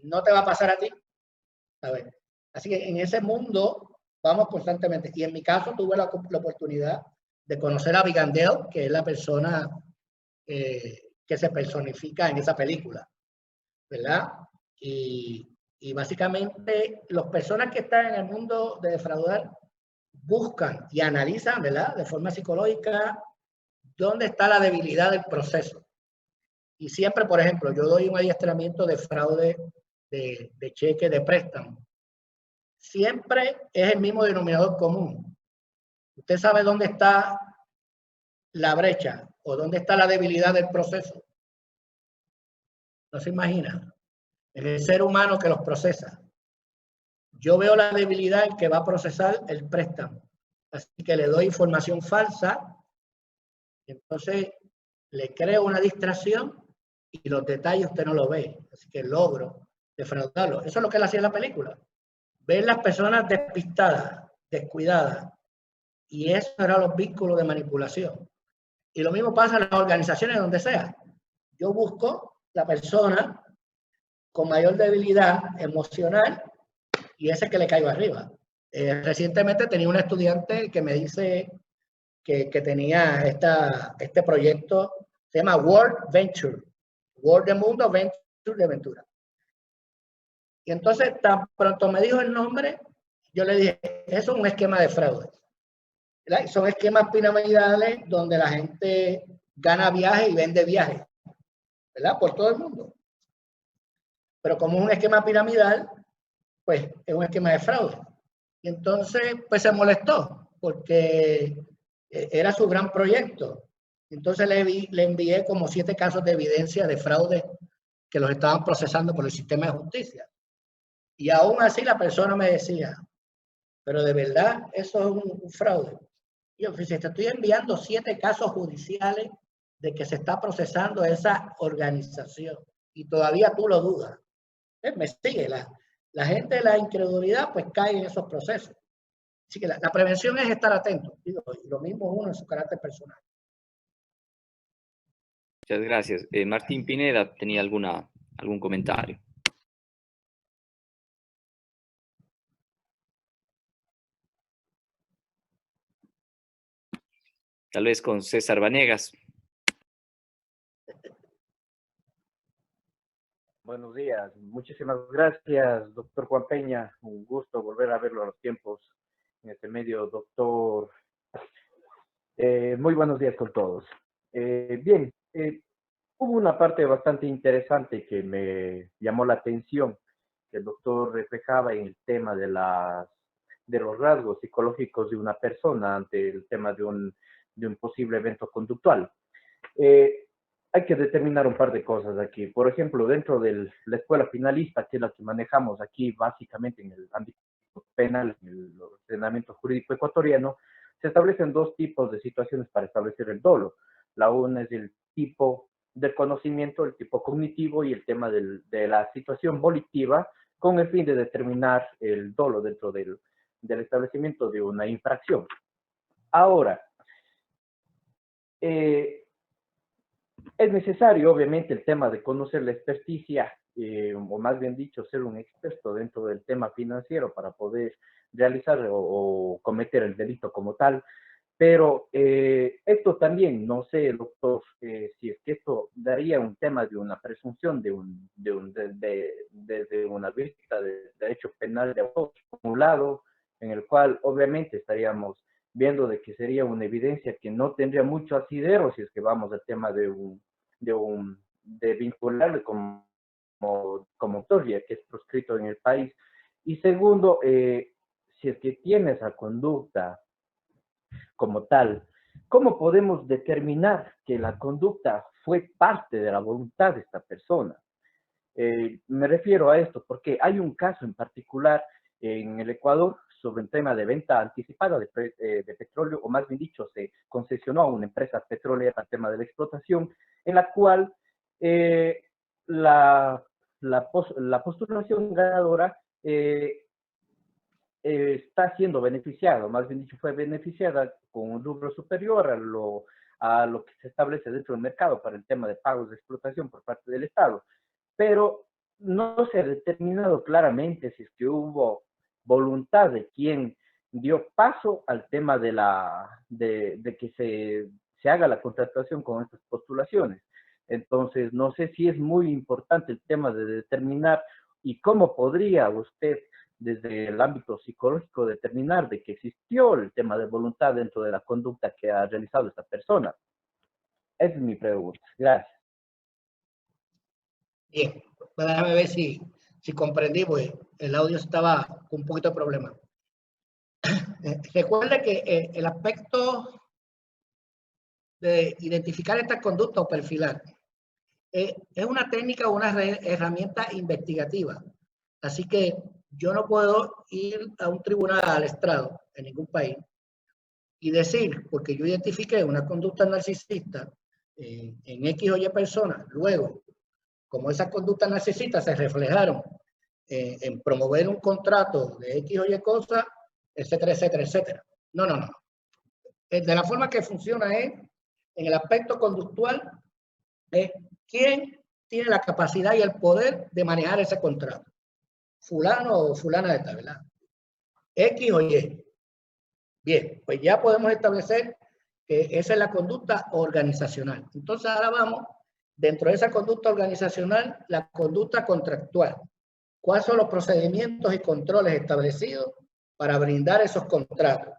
Speaker 3: no te va a pasar a ti. A ver. Así que en ese mundo vamos constantemente. Y en mi caso tuve la oportunidad de conocer a Vigandel, que es la persona que se personifica en esa película, ¿verdad? Y básicamente las personas que están en el mundo de defraudar buscan y analizan, ¿verdad? De forma psicológica, dónde está la debilidad del proceso. Y siempre, por ejemplo, yo doy un adiestramiento de fraude de cheque de préstamo. siempre es el mismo denominador común. Usted sabe dónde está la brecha o dónde está la debilidad del proceso. No se imagina. En el ser humano que los procesa. Yo veo la debilidad en que va a procesar el préstamo. Así que le doy información falsa. Entonces le creo una distracción y los detalles usted no lo ve. Así que logro defraudarlo. Eso es lo que él hacía en la película. Ver las personas despistadas, descuidadas. Y eso eran los vínculos de manipulación. Y lo mismo pasa en las organizaciones donde sea. Yo busco la persona con mayor debilidad emocional y ese que le caigo arriba. Recientemente tenía una estudiante que me dice que tenía este proyecto, se llama World Venture. World de mundo, Venture de aventura. Y entonces, tan pronto me dijo el nombre, yo le dije, eso es un esquema de fraude. ¿Verdad? Son esquemas piramidales donde la gente gana viajes y vende viajes, ¿verdad? Por todo el mundo. Pero como es un esquema piramidal, pues es un esquema de fraude. Y entonces, pues se molestó porque era su gran proyecto. Entonces le envié como 7 casos de evidencia de fraude que los estaban procesando por el sistema de justicia. Y aún así la persona me decía, pero de verdad eso es un fraude. Y yo, te estoy enviando 7 casos judiciales de que se está procesando esa organización y todavía tú lo dudas. Me sigue. La gente de la incredulidad pues cae en esos procesos. Así que la prevención es estar atento. Digo, y lo mismo uno en su carácter personal.
Speaker 1: Muchas gracias. Martín Pineda tenía algún comentario. Tal vez con César Vanegas.
Speaker 10: Buenos días, muchísimas gracias, doctor Juan Peña. Un gusto volver a verlo a los tiempos en este medio, doctor. Muy buenos días con todos. Bien, hubo una parte bastante interesante que me llamó la atención, que el doctor reflejaba en el tema de los rasgos psicológicos de una persona ante el tema de un posible evento conductual. Hay que determinar un par de cosas aquí. Por ejemplo, dentro de la escuela finalista, que es la que manejamos aquí básicamente en el ámbito penal, en el ordenamiento jurídico ecuatoriano, se establecen 2 tipos de situaciones para establecer el dolo. La una es el tipo del conocimiento, el tipo cognitivo y el tema de la situación volitiva con el fin de determinar el dolo dentro del establecimiento de una infracción. Ahora, es necesario, obviamente, el tema de conocer la experticia, o más bien dicho, ser un experto dentro del tema financiero para poder realizar o cometer el delito como tal. Pero esto también, no sé, doctor, si es que esto daría un tema de una presunción de una vista de derecho penal de autor, por un lado, en el cual obviamente estaríamos viendo de que sería una evidencia que no tendría mucho asidero si es que vamos al tema de vincularle como autor, ya que es proscrito en el país. Y segundo, si es que tiene esa conducta como tal, ¿cómo podemos determinar que la conducta fue parte de la voluntad de esta persona? Me refiero a esto porque hay un caso en particular en el Ecuador sobre un tema de venta anticipada de petróleo, o más bien dicho, se concesionó a una empresa petrolera el tema de la explotación, en la cual la postulación ganadora está siendo beneficiada, más bien dicho, fue beneficiada con un rubro superior a lo que se establece dentro del mercado para el tema de pagos de explotación por parte del Estado. Pero no se ha determinado claramente si es que hubo voluntad de quien dio paso al tema de que se haga la contratación con estas postulaciones. Entonces, no sé si es muy importante el tema de determinar y cómo podría usted, desde el ámbito psicológico, determinar de que existió el tema de voluntad dentro de la conducta que ha realizado esta persona. Esa es mi pregunta. Gracias.
Speaker 3: Bien, pues déjame ver si Si comprendí, pues el audio estaba con un poquito de problema. Recuerde que el aspecto de identificar estas conductas o perfilar es una técnica o una herramienta investigativa. Así que yo no puedo ir a un tribunal, al estrado, en ningún país, y decir, porque yo identifiqué una conducta narcisista en X o Y personas, luego, como esas conductas narcisistas se reflejaron en promover un contrato de X o Y cosas, etcétera, etcétera, etcétera. No, no, no. De la forma que funciona es, en el aspecto conductual, quién tiene la capacidad y el poder de manejar ese contrato. Fulano o fulana de tal, ¿verdad? X o Y. Bien, pues ya podemos establecer que esa es la conducta organizacional. Entonces ahora vamos, dentro de esa conducta organizacional, la conducta contractual. ¿Cuáles son los procedimientos y controles establecidos para brindar esos contratos?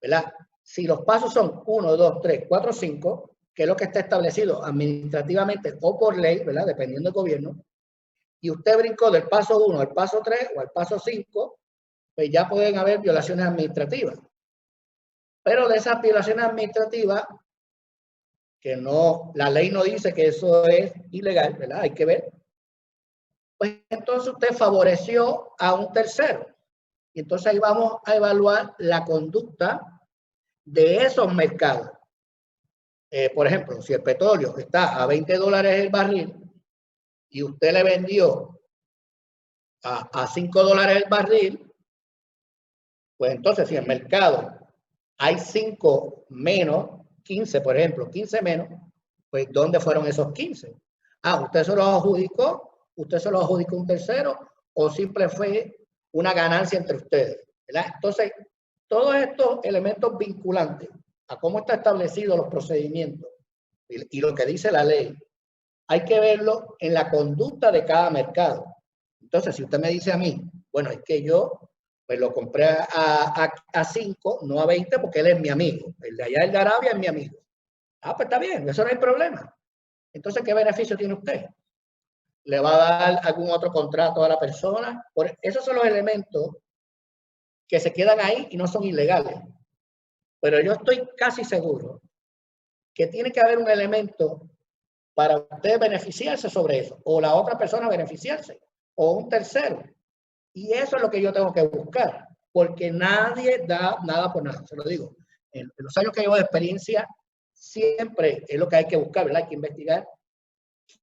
Speaker 3: ¿Verdad? Si los pasos son 1, 2, 3, 4, 5, que es lo que está establecido administrativamente o por ley, ¿verdad? Dependiendo del gobierno, y usted brincó del paso 1 al paso 3 o al paso 5, pues ya pueden haber violaciones administrativas. Pero de esas violaciones administrativas, que no, la ley no dice que eso es ilegal, ¿verdad? Hay que ver. Pues entonces usted favoreció a un tercero. Y entonces ahí vamos a evaluar la conducta de esos mercados. Por ejemplo, si el petróleo está a $20 el barril y usted le vendió a $5 el barril, pues entonces si en el mercado hay 5 menos, 15 por ejemplo, 15 menos, pues ¿dónde fueron esos 15? Ah, ¿usted se los adjudicó? ¿Usted se los adjudicó a un tercero? ¿O simple fue una ganancia entre ustedes? ¿Verdad? Entonces, todos estos elementos vinculantes a cómo está establecido los procedimientos y lo que dice la ley, hay que verlo en la conducta de cada mercado. Entonces, si usted me dice a mí, bueno, es que yo pues lo compré a 5, no a 20, porque él es mi amigo. El de allá, el de Arabia, es mi amigo. Ah, pues está bien, eso no hay problema. Entonces, ¿qué beneficio tiene usted? ¿Le va a dar algún otro contrato a la persona? Esos son los elementos que se quedan ahí y no son ilegales. Pero yo estoy casi seguro que tiene que haber un elemento para usted beneficiarse sobre eso, o la otra persona beneficiarse, o un tercero. Y eso es lo que yo tengo que buscar, porque nadie da nada por nada, se lo digo. En los años que llevo de experiencia, siempre es lo que hay que buscar, ¿verdad? Hay que investigar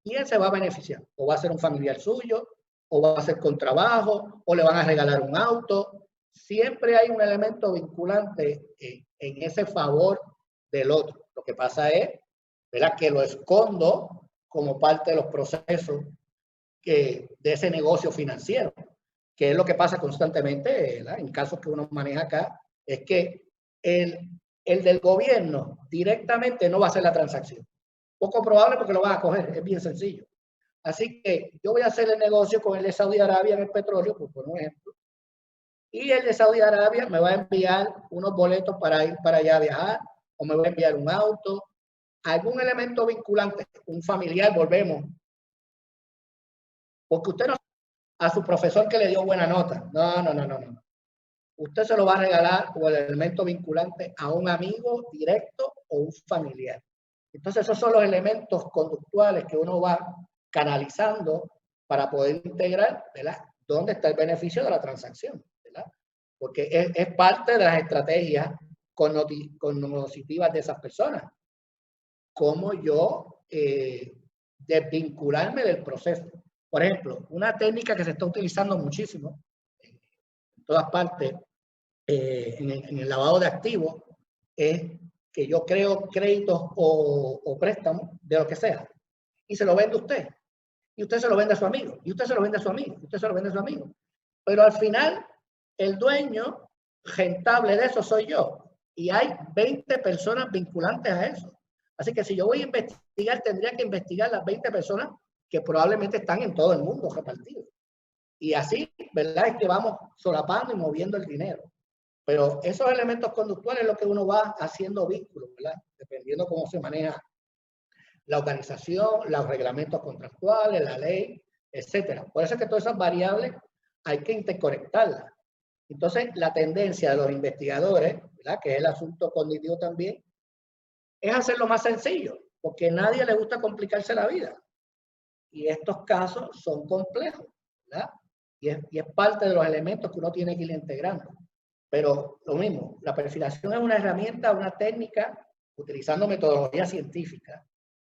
Speaker 3: quién se va a beneficiar. O va a ser un familiar suyo, o va a ser con trabajo, o le van a regalar un auto. Siempre hay un elemento vinculante en ese favor del otro. Lo que pasa es, ¿verdad?, que lo escondo como parte de los procesos de ese negocio financiero, que es lo que pasa constantemente, ¿verdad?, en casos que uno maneja acá, es que el del gobierno directamente no va a hacer la transacción. Poco probable porque lo van a coger, es bien sencillo. Así que yo voy a hacer el negocio con el de Saudi Arabia en el petróleo, por un ejemplo, y el de Saudi Arabia me va a enviar unos boletos para ir para allá a viajar, o me va a enviar un auto, algún elemento vinculante, un familiar, volvemos. Porque usted no a su profesor que le dio buena nota. No, no, no, no, no. Usted se lo va a regalar como el elemento vinculante a un amigo directo o un familiar. Entonces esos son los elementos conductuales que uno va canalizando para poder integrar, ¿verdad?, dónde está el beneficio de la transacción, ¿verdad? Porque es parte de las estrategias cognitivas de esas personas. Cómo yo desvincularme del proceso. Por ejemplo, una técnica que se está utilizando muchísimo en todas partes en el lavado de activos es que yo creo créditos o préstamos de lo que sea y se lo vende a usted. Y usted se lo vende a su amigo. Y usted se lo vende a su amigo. Y usted se lo vende a su amigo. Pero al final, el dueño rentable de eso soy yo. Y hay 20 personas vinculantes a eso. Así que si yo voy a investigar, tendría que investigar las 20 personas que probablemente están en todo el mundo repartidos. Y así, ¿verdad?, es que vamos solapando y moviendo el dinero. Pero esos elementos conductuales es lo que uno va haciendo vínculos, ¿verdad?, dependiendo cómo se maneja la organización, los reglamentos contractuales, la ley. etcétera. Por eso es que todas esas variables hay que interconectarlas. Entonces, la tendencia de los investigadores, ¿verdad?, que es el asunto cognitivo también, es hacerlo más sencillo, porque a nadie le gusta complicarse la vida. Y estos casos son complejos, ¿verdad? Y es parte de los elementos que uno tiene que ir integrando. Pero lo mismo, la perfilación es una herramienta, una técnica, utilizando metodología científica,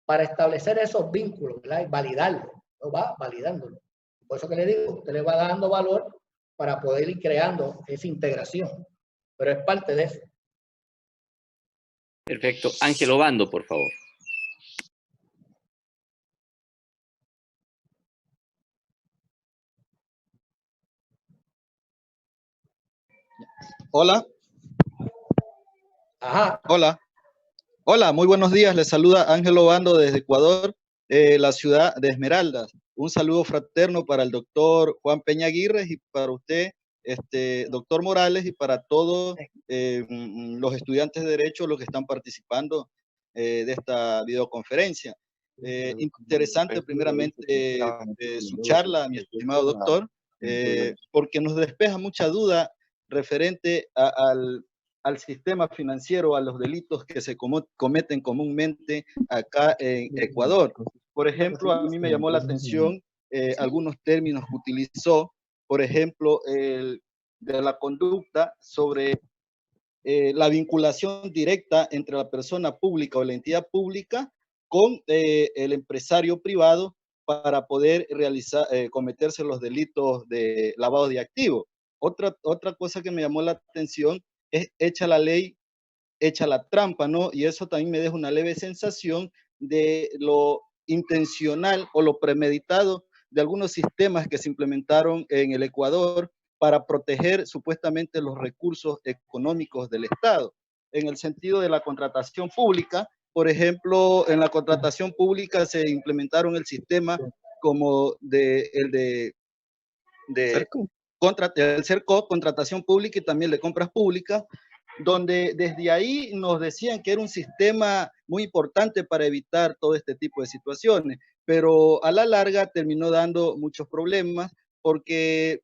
Speaker 3: para establecer esos vínculos, ¿verdad?, y validarlo, ¿no? Va validándolo. Por eso que le digo, usted le va dando valor para poder ir creando esa integración. Pero es parte de eso.
Speaker 1: Perfecto. Ángel Obando, por favor.
Speaker 11: Hola.
Speaker 3: Ajá.
Speaker 11: Hola. Hola, muy buenos días. Les saluda Ángel Obando desde Ecuador, la ciudad de Esmeraldas. Un saludo fraterno para el doctor Juan Peña Aguirre y para usted, doctor Morales, y para todos los estudiantes de Derecho, los que están participando de esta videoconferencia. Interesante primeramente su charla, mi estimado doctor, porque nos despeja mucha duda referente al sistema financiero, a los delitos que se cometen comúnmente acá en Ecuador. Por ejemplo, a mí me llamó la atención algunos términos que utilizó, por ejemplo, de la conducta sobre la vinculación directa entre la persona pública o la entidad pública con el empresario privado para poder cometerse los delitos de lavado de activos. Otra cosa que me llamó la atención es hecha la ley, hecha la trampa, ¿no? Y eso también me deja una leve sensación de lo intencional o lo premeditado de algunos sistemas que se implementaron en el Ecuador para proteger supuestamente los recursos económicos del Estado. En el sentido de la contratación pública, por ejemplo, en la contratación pública se implementaron el sistema como el CERCO, contratación pública, y también de compras públicas, donde desde ahí nos decían que era un sistema muy importante para evitar todo este tipo de situaciones, pero a la larga terminó dando muchos problemas porque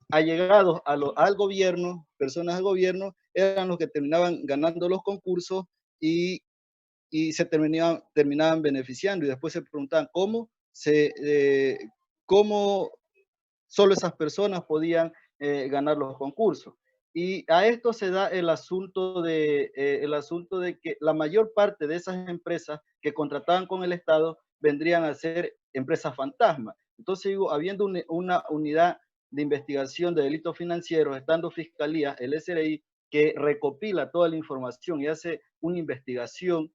Speaker 11: allegados al gobierno, personas del gobierno, eran los que terminaban ganando los concursos y se terminaban beneficiando, y después se preguntaban cómo solo esas personas podían ganar los concursos. Y a esto se da el asunto de que la mayor parte de esas empresas que contrataban con el Estado vendrían a ser empresas fantasma. Entonces, digo, habiendo una unidad de investigación de delitos financieros, estando Fiscalía, el SRI, que recopila toda la información y hace una investigación,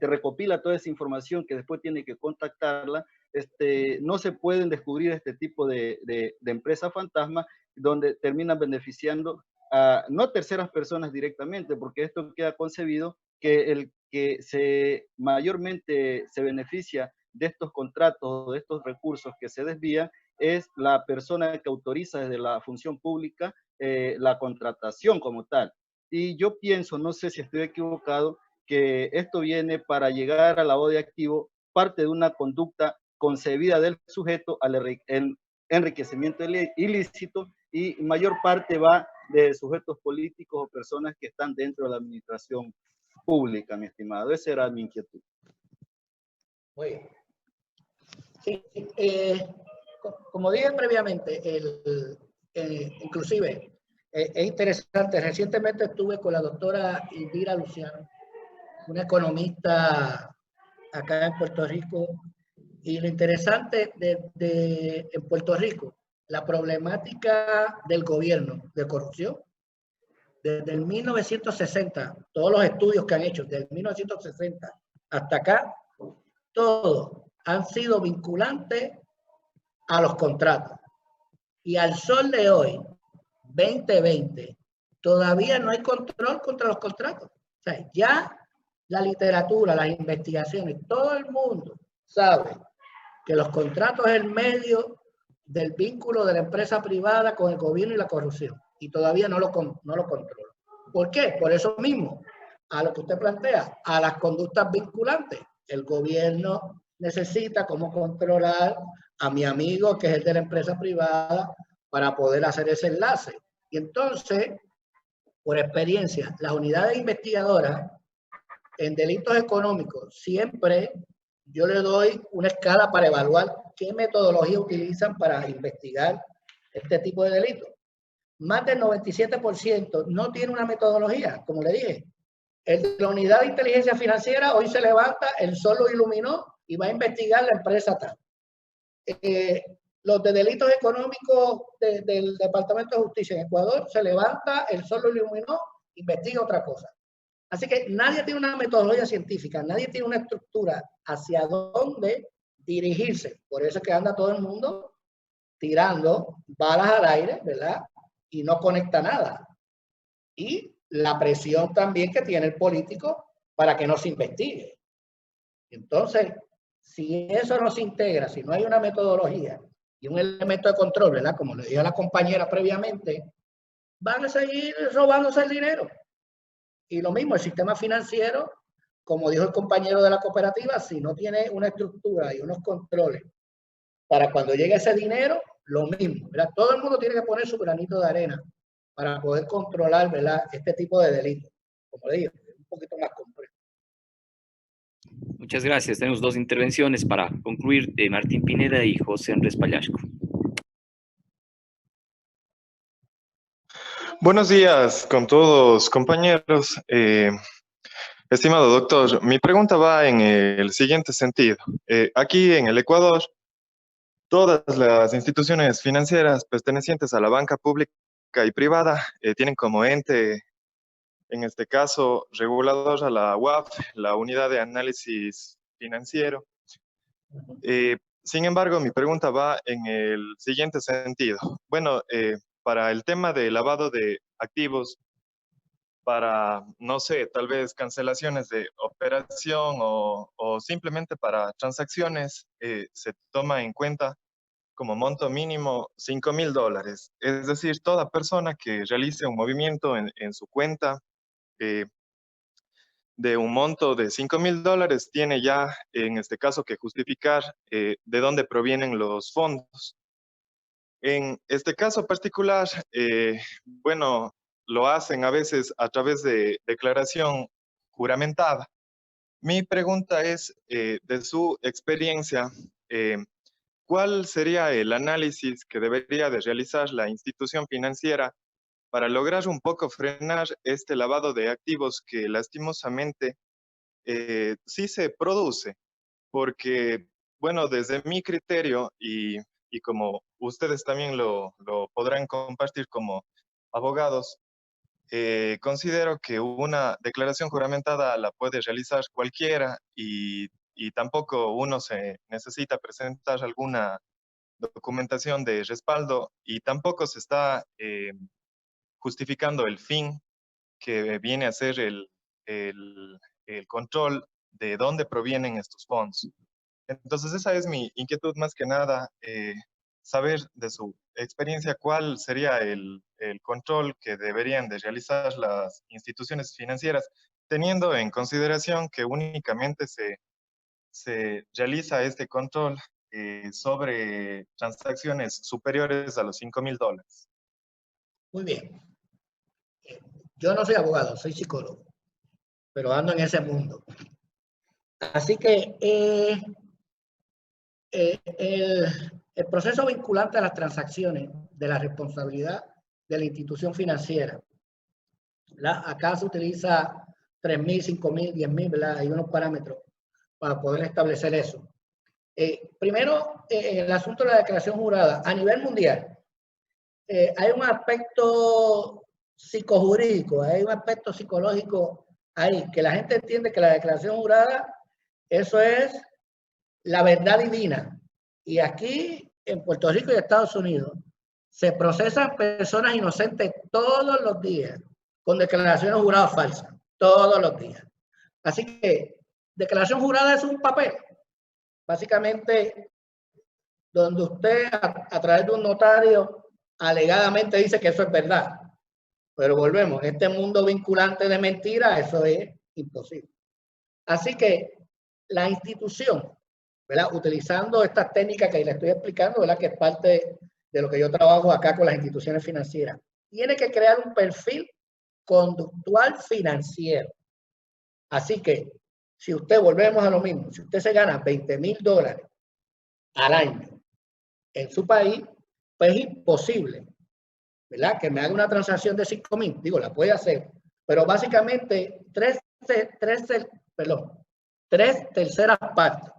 Speaker 11: recopila toda esa información que después tiene que contactarla, no se pueden descubrir este tipo de empresas fantasma donde terminan beneficiando a no terceras personas directamente, porque esto queda concebido que el que mayormente se beneficia de estos contratos, de estos recursos que se desvían, es la persona que autoriza desde la función pública la contratación como tal. Y yo pienso, no sé si estoy equivocado, que esto viene para llegar al lavado de activo, parte de una conducta concebida del sujeto al enriquecimiento ilícito, y mayor parte va de sujetos políticos o personas que están dentro de la administración pública, mi estimado. Esa era mi inquietud.
Speaker 3: Muy bien. Sí, como dije previamente, inclusive es interesante, recientemente estuve con la doctora Indira Luciano, una economista acá en Puerto Rico, y lo interesante en Puerto Rico, la problemática del gobierno de corrupción, desde el 1960, todos los estudios que han hecho, desde 1960 hasta acá, todos han sido vinculantes a los contratos. Y al sol de hoy, 2020, todavía no hay control contra los contratos. O sea, ya la literatura, las investigaciones, todo el mundo sabe que los contratos es el medio del vínculo de la empresa privada con el gobierno y la corrupción. Y todavía no lo controla. ¿Por qué? Por eso mismo, a lo que usted plantea, a las conductas vinculantes. El gobierno necesita cómo controlar a mi amigo, que es el de la empresa privada, para poder hacer ese enlace. Y entonces, por experiencia, las unidades investigadoras en delitos económicos, siempre yo le doy una escala para evaluar qué metodología utilizan para investigar este tipo de delitos. Más del 97% no tiene una metodología, como le dije. El de la unidad de inteligencia financiera hoy se levanta, el sol lo iluminó y va a investigar la empresa tal. Los de delitos económicos del Departamento de Justicia en Ecuador se levanta, el sol lo iluminó, investiga otra cosa. Así que nadie tiene una metodología científica, nadie tiene una estructura hacia dónde dirigirse. Por eso es que anda todo el mundo tirando balas al aire, ¿verdad? Y no conecta nada. Y la presión también que tiene el político para que no se investigue. Entonces, si eso no se integra, si no hay una metodología y un elemento de control, ¿verdad? Como le dije a la compañera previamente, van a seguir robándose el dinero. Y lo mismo, el sistema financiero, como dijo el compañero de la cooperativa, si no tiene una estructura y unos controles para cuando llegue ese dinero, lo mismo, ¿verdad? Todo el mundo tiene que poner su granito de arena para poder controlar, ¿verdad?, este tipo de delitos. Como le digo, es un poquito más complejo.
Speaker 1: Muchas gracias. Tenemos dos intervenciones para concluir, de Martín Pineda y José Andrés Pallasco.
Speaker 12: Buenos días con todos, compañeros. Estimado doctor, mi pregunta va en el siguiente sentido. Aquí en el Ecuador, todas las instituciones financieras pertenecientes a la banca pública y privada tienen como ente, en este caso, regulador a la UAF, la Unidad de Análisis Financiero. Sin embargo, mi pregunta va en el siguiente sentido. Bueno, para el tema de lavado de activos, para, no sé, tal vez cancelaciones de operación o simplemente para transacciones, se toma en cuenta como monto mínimo $5,000. Es decir, toda persona que realice un movimiento en su cuenta de un monto de $5,000 tiene ya, en este caso, que justificar de dónde provienen los fondos. En este caso particular, bueno, lo hacen a veces a través de declaración juramentada. Mi pregunta es, de su experiencia, ¿cuál sería el análisis que debería de realizar la institución financiera para lograr un poco frenar este lavado de activos que lastimosamente sí se produce? Porque, bueno, desde mi criterio y como ustedes también lo podrán compartir como abogados, considero que una declaración juramentada la puede realizar cualquiera y tampoco uno se necesita presentar alguna documentación de respaldo y tampoco se está justificando el fin que viene a ser el control de dónde provienen estos fondos. Entonces esa es mi inquietud más que nada, saber de su experiencia cuál sería el control que deberían de realizar las instituciones financieras, teniendo en consideración que únicamente se realiza este control sobre transacciones superiores a los $5,000.
Speaker 3: Muy bien. Yo no soy abogado, soy psicólogo, pero ando en ese mundo. Así que el proceso vinculante a las transacciones de la responsabilidad de la institución financiera, acá se utiliza 3,000, 5,000, 10,000, ¿verdad? Hay unos parámetros para poder establecer eso. Primero, el asunto de la declaración jurada. A nivel mundial, hay un aspecto psicojurídico, hay un aspecto psicológico ahí, que la gente entiende que la declaración jurada, eso es la verdad divina. Y aquí, en Puerto Rico y Estados Unidos, se procesan personas inocentes todos los días con declaraciones juradas falsas, todos los días. Así que declaración jurada es un papel, básicamente, donde usted a través de un notario alegadamente dice que eso es verdad. Pero volvemos, en este mundo vinculante de mentiras, eso es imposible. Así que la institución ¿verdad? Utilizando estas técnicas que le estoy explicando, ¿verdad? Que es parte de lo que yo trabajo acá con las instituciones financieras. Tiene que crear un perfil conductual financiero. Así que, si usted, volvemos a lo mismo, si usted se gana $20,000 al año en su país, pues es imposible, ¿verdad? Que me haga una transacción de 5,000, digo, la puede hacer, pero básicamente tres terceras partes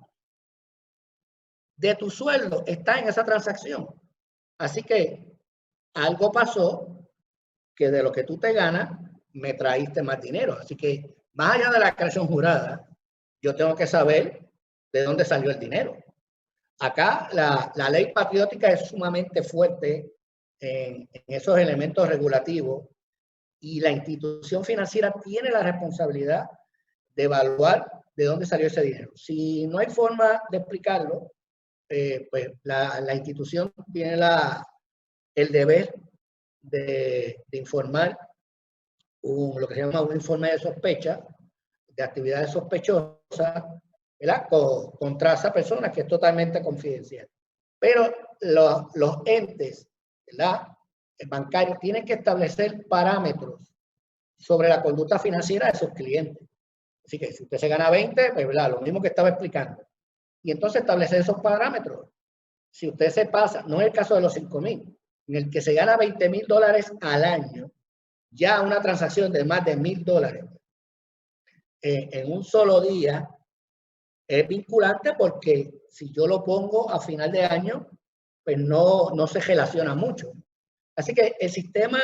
Speaker 3: de tu sueldo está en esa transacción. Así que algo pasó que de lo que tú te ganas, me traíste más dinero. Así que más allá de la creación jurada, yo tengo que saber de dónde salió el dinero. Acá la ley patriótica es sumamente fuerte en esos elementos regulativos y la institución financiera tiene la responsabilidad de evaluar de dónde salió ese dinero. Si no hay forma de explicarlo, pues la institución tiene el deber de informar lo que se llama un informe de sospecha, de actividades sospechosas, ¿verdad? Contra esa persona, que es totalmente confidencial. Pero los entes, ¿verdad?, bancarios tienen que establecer parámetros sobre la conducta financiera de sus clientes. Así que si usted se gana 20, pues, ¿verdad?, lo mismo que estaba explicando. Y entonces establecer esos parámetros. Si usted se pasa, no es el caso de los 5,000, en el que se gana $20,000 al año, ya una transacción de más de $1,000 en un solo día es vinculante, porque si yo lo pongo a final de año, pues no se relaciona mucho. Así que el sistema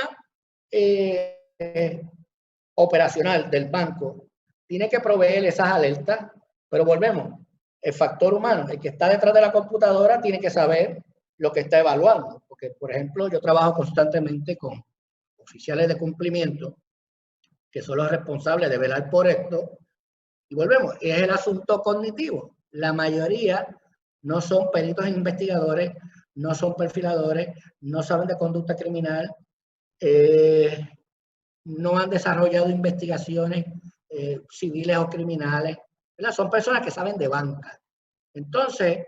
Speaker 3: operacional del banco tiene que proveer esas alertas, pero volvemos, el factor humano, el que está detrás de la computadora, tiene que saber lo que está evaluando, porque, por ejemplo, yo trabajo constantemente con oficiales de cumplimiento, que son los responsables de velar por esto, y volvemos, es el asunto cognitivo. La mayoría no son peritos investigadores, no son perfiladores, no saben de conducta criminal, no han desarrollado investigaciones civiles o criminales, ¿verdad? Son personas que saben de banca. Entonces,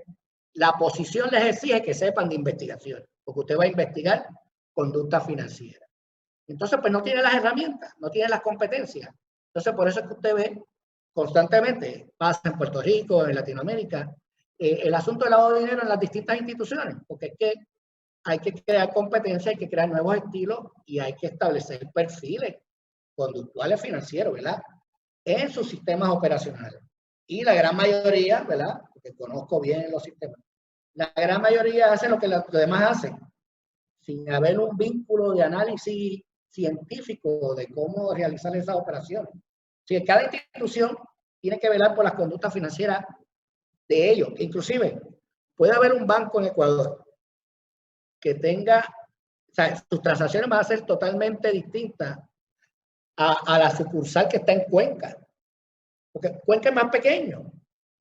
Speaker 3: la posición les exige que sepan de investigación, porque usted va a investigar conducta financiera. Entonces, pues no tiene las herramientas, no tiene las competencias. Entonces, por eso es que usted ve constantemente, pasa en Puerto Rico, en Latinoamérica, el asunto del lavado de dinero en las distintas instituciones, porque es que hay que crear competencia, hay que crear nuevos estilos y hay que establecer perfiles conductuales financieros, ¿verdad?, en sus sistemas operacionales. Y la gran mayoría, ¿verdad?, porque conozco bien los sistemas, la gran mayoría hace lo que los demás hacen, sin haber un vínculo de análisis científico de cómo realizar esas operaciones. Si cada institución tiene que velar por las conductas financieras de ellos. Inclusive, puede haber un banco en Ecuador que tenga, o sea, sus transacciones van a ser totalmente distintas a la sucursal que está en Cuenca. Porque Cuenca es más pequeño.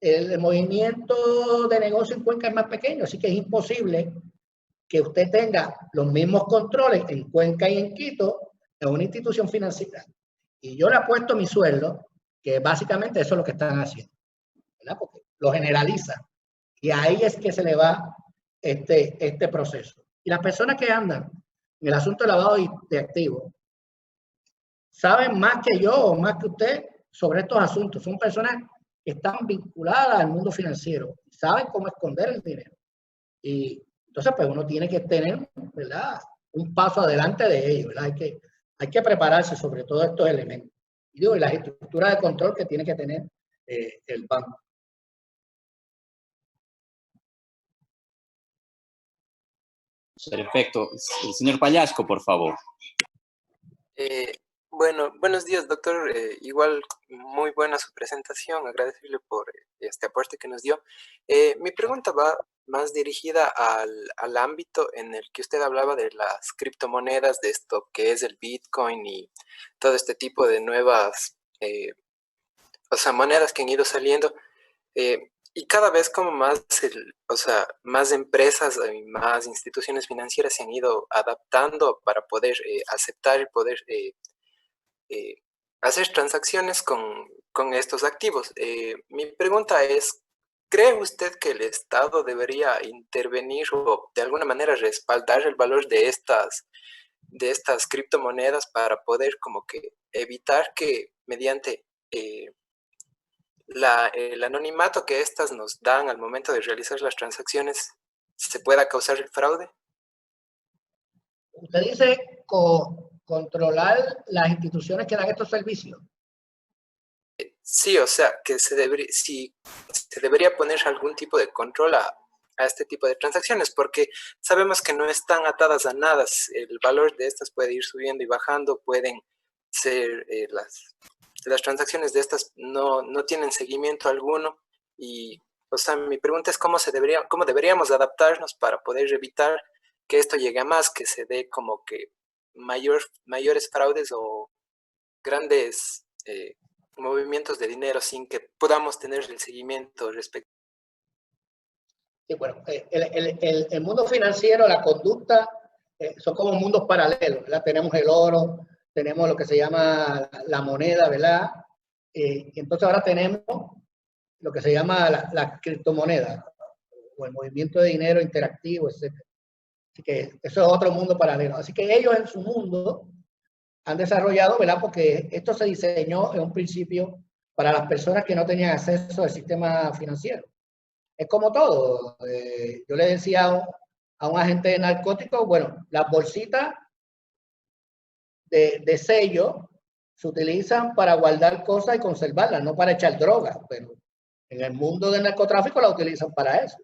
Speaker 3: El movimiento de negocio en Cuenca es más pequeño, así que es imposible que usted tenga los mismos controles en Cuenca y en Quito en una institución financiera. Y yo le apuesto mi sueldo que básicamente eso es lo que están haciendo, ¿verdad? Porque lo generaliza. Y ahí es que se le va este proceso. Y las personas que andan en el asunto de lavado de activos saben más que yo o más que usted sobre estos asuntos. Son personas que están vinculadas al mundo financiero, saben cómo esconder el dinero. Y entonces, pues uno tiene que tener, ¿verdad?, un paso adelante de ello, ¿verdad? Hay que prepararse sobre todos estos elementos. Y digo, y las estructuras de control que tiene que tener el banco.
Speaker 1: Perfecto. El señor Pallasco, por favor.
Speaker 13: Bueno, buenos días, doctor. Igual, muy buena su presentación. Agradecerle por este aporte que nos dio. Mi pregunta va más dirigida al ámbito en el que usted hablaba de las criptomonedas, de esto que es el Bitcoin y todo este tipo de nuevas, o sea, monedas que han ido saliendo. Y cada vez como más, más empresas y más instituciones financieras se han ido adaptando para poder aceptar y poder hacer transacciones con estos activos. Mi pregunta es, ¿cree usted que el Estado debería intervenir o de alguna manera respaldar el valor de estas criptomonedas para poder como que evitar que mediante el anonimato que estas nos dan al momento de realizar las transacciones se pueda causar el fraude?
Speaker 3: Usted dice controlar las instituciones que dan estos servicios.
Speaker 13: Sí, o sea, que se debería poner algún tipo de control a este tipo de transacciones, porque sabemos que no están atadas a nada. El valor de estas puede ir subiendo y bajando, pueden ser, las transacciones de estas no tienen seguimiento alguno. Y, o sea, mi pregunta es cómo deberíamos adaptarnos para poder evitar que esto llegue a más, que se dé como que mayores fraudes o grandes movimientos de dinero sin que podamos tener el seguimiento respecto.
Speaker 3: Sí, bueno, el mundo financiero, la conducta, son como mundos paralelos, ¿verdad? Tenemos el oro, tenemos lo que se llama la moneda, ¿verdad? Y entonces ahora tenemos lo que se llama la criptomoneda, o el movimiento de dinero interactivo, etc. Así que eso es otro mundo paralelo. Así que ellos en su mundo han desarrollado, ¿verdad? Porque esto se diseñó en un principio para las personas que no tenían acceso al sistema financiero. Es como todo. Yo le decía a un agente de narcóticos, bueno, las bolsitas de sello se utilizan para guardar cosas y conservarlas, no para echar drogas, pero en el mundo del narcotráfico la utilizan para eso.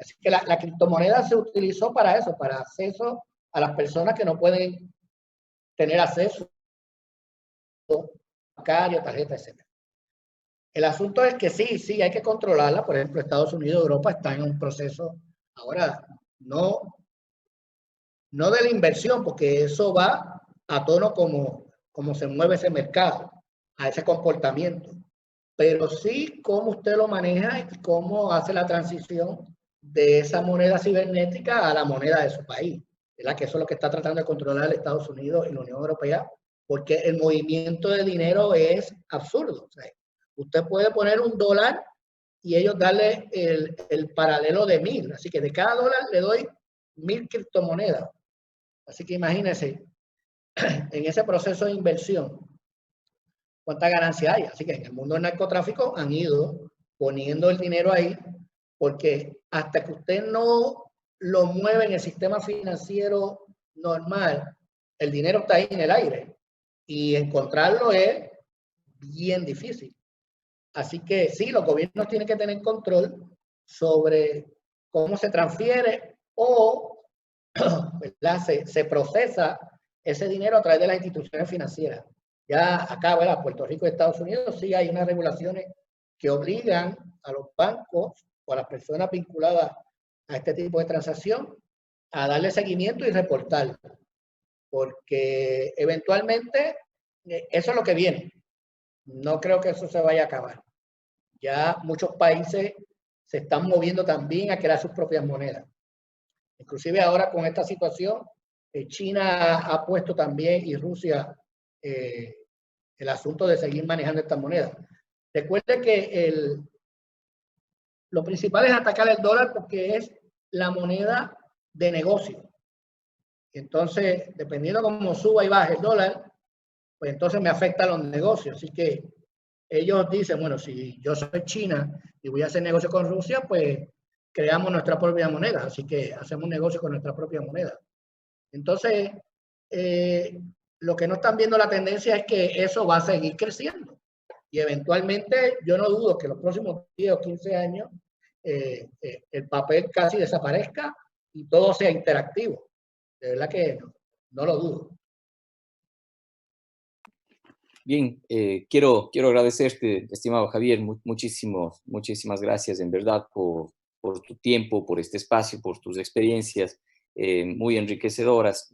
Speaker 3: Así que la criptomoneda se utilizó para eso, para acceso a las personas que no pueden tener acceso bancario, tarjeta, etc. El asunto es que sí, hay que controlarla. Por ejemplo, Estados Unidos y Europa están en un proceso ahora, no de la inversión, porque eso va a tono como se mueve ese mercado, a ese comportamiento, pero sí cómo usted lo maneja y cómo hace la transición de esa moneda cibernética a la moneda de su país, ¿verdad? Que eso es lo que está tratando de controlar Estados Unidos y la Unión Europea, porque el movimiento de dinero es absurdo. O sea, usted puede poner $1 y ellos darle el paralelo de 1000. Así que de cada dólar le doy 1000 criptomonedas. Así que imagínense, en ese proceso de inversión, cuánta ganancia hay. Así que en el mundo del narcotráfico han ido poniendo el dinero ahí, porque hasta que usted no lo mueve en el sistema financiero normal, el dinero está ahí en el aire. Y encontrarlo es bien difícil. Así que sí, los gobiernos tienen que tener control sobre cómo se transfiere o ¿verdad? Se procesa ese dinero a través de las instituciones financieras. Ya acá, ¿verdad? Puerto Rico y Estados Unidos sí hay unas regulaciones que obligan a los bancos o a las personas vinculadas a este tipo de transacción a darle seguimiento y reportarlo. Porque eventualmente eso es lo que viene. No creo que eso se vaya a acabar. Ya muchos países se están moviendo también a crear sus propias monedas. Inclusive ahora con esta situación, China ha puesto también y Rusia el asunto de seguir manejando estas monedas. Recuerde que lo principal es atacar el dólar porque es la moneda de negocio. Entonces, dependiendo cómo suba y baje el dólar, pues entonces me afecta a los negocios. Así que ellos dicen, bueno, si yo soy China y voy a hacer negocio con Rusia, pues creamos nuestra propia moneda. Así que hacemos negocio con nuestra propia moneda. Entonces, lo que no están viendo la tendencia es que eso va a seguir creciendo. Y eventualmente, yo no dudo que los próximos 10 o 15 años el papel casi desaparezca y todo sea interactivo. De verdad que no lo dudo.
Speaker 1: Bien, quiero agradecerte, estimado Javier, muchísimas gracias en verdad por tu tiempo, por este espacio, por tus experiencias muy enriquecedoras.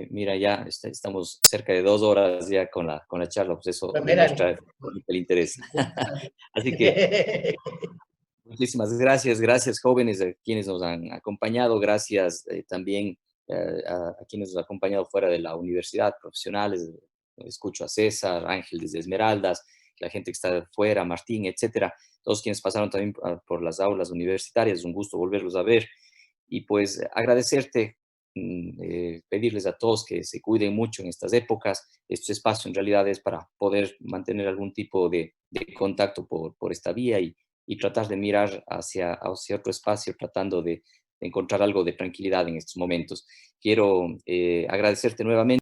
Speaker 1: Mira, ya estamos cerca de 2 horas ya con la charla, pues eso demuestra el interés. Así que muchísimas gracias jóvenes a quienes nos han acompañado, gracias también a quienes nos han acompañado fuera de la universidad, profesionales. Escucho a César, Ángel desde Esmeraldas la gente que está afuera, Martín, etcétera, todos quienes pasaron también por las aulas universitarias, es un gusto volverlos a ver. Y pues agradecerte, pedirles a todos que se cuiden mucho en estas épocas. Este espacio en realidad es para poder mantener algún tipo de contacto por esta vía y tratar de mirar hacia otro espacio, tratando de encontrar algo de tranquilidad en estos momentos. Quiero agradecerte nuevamente.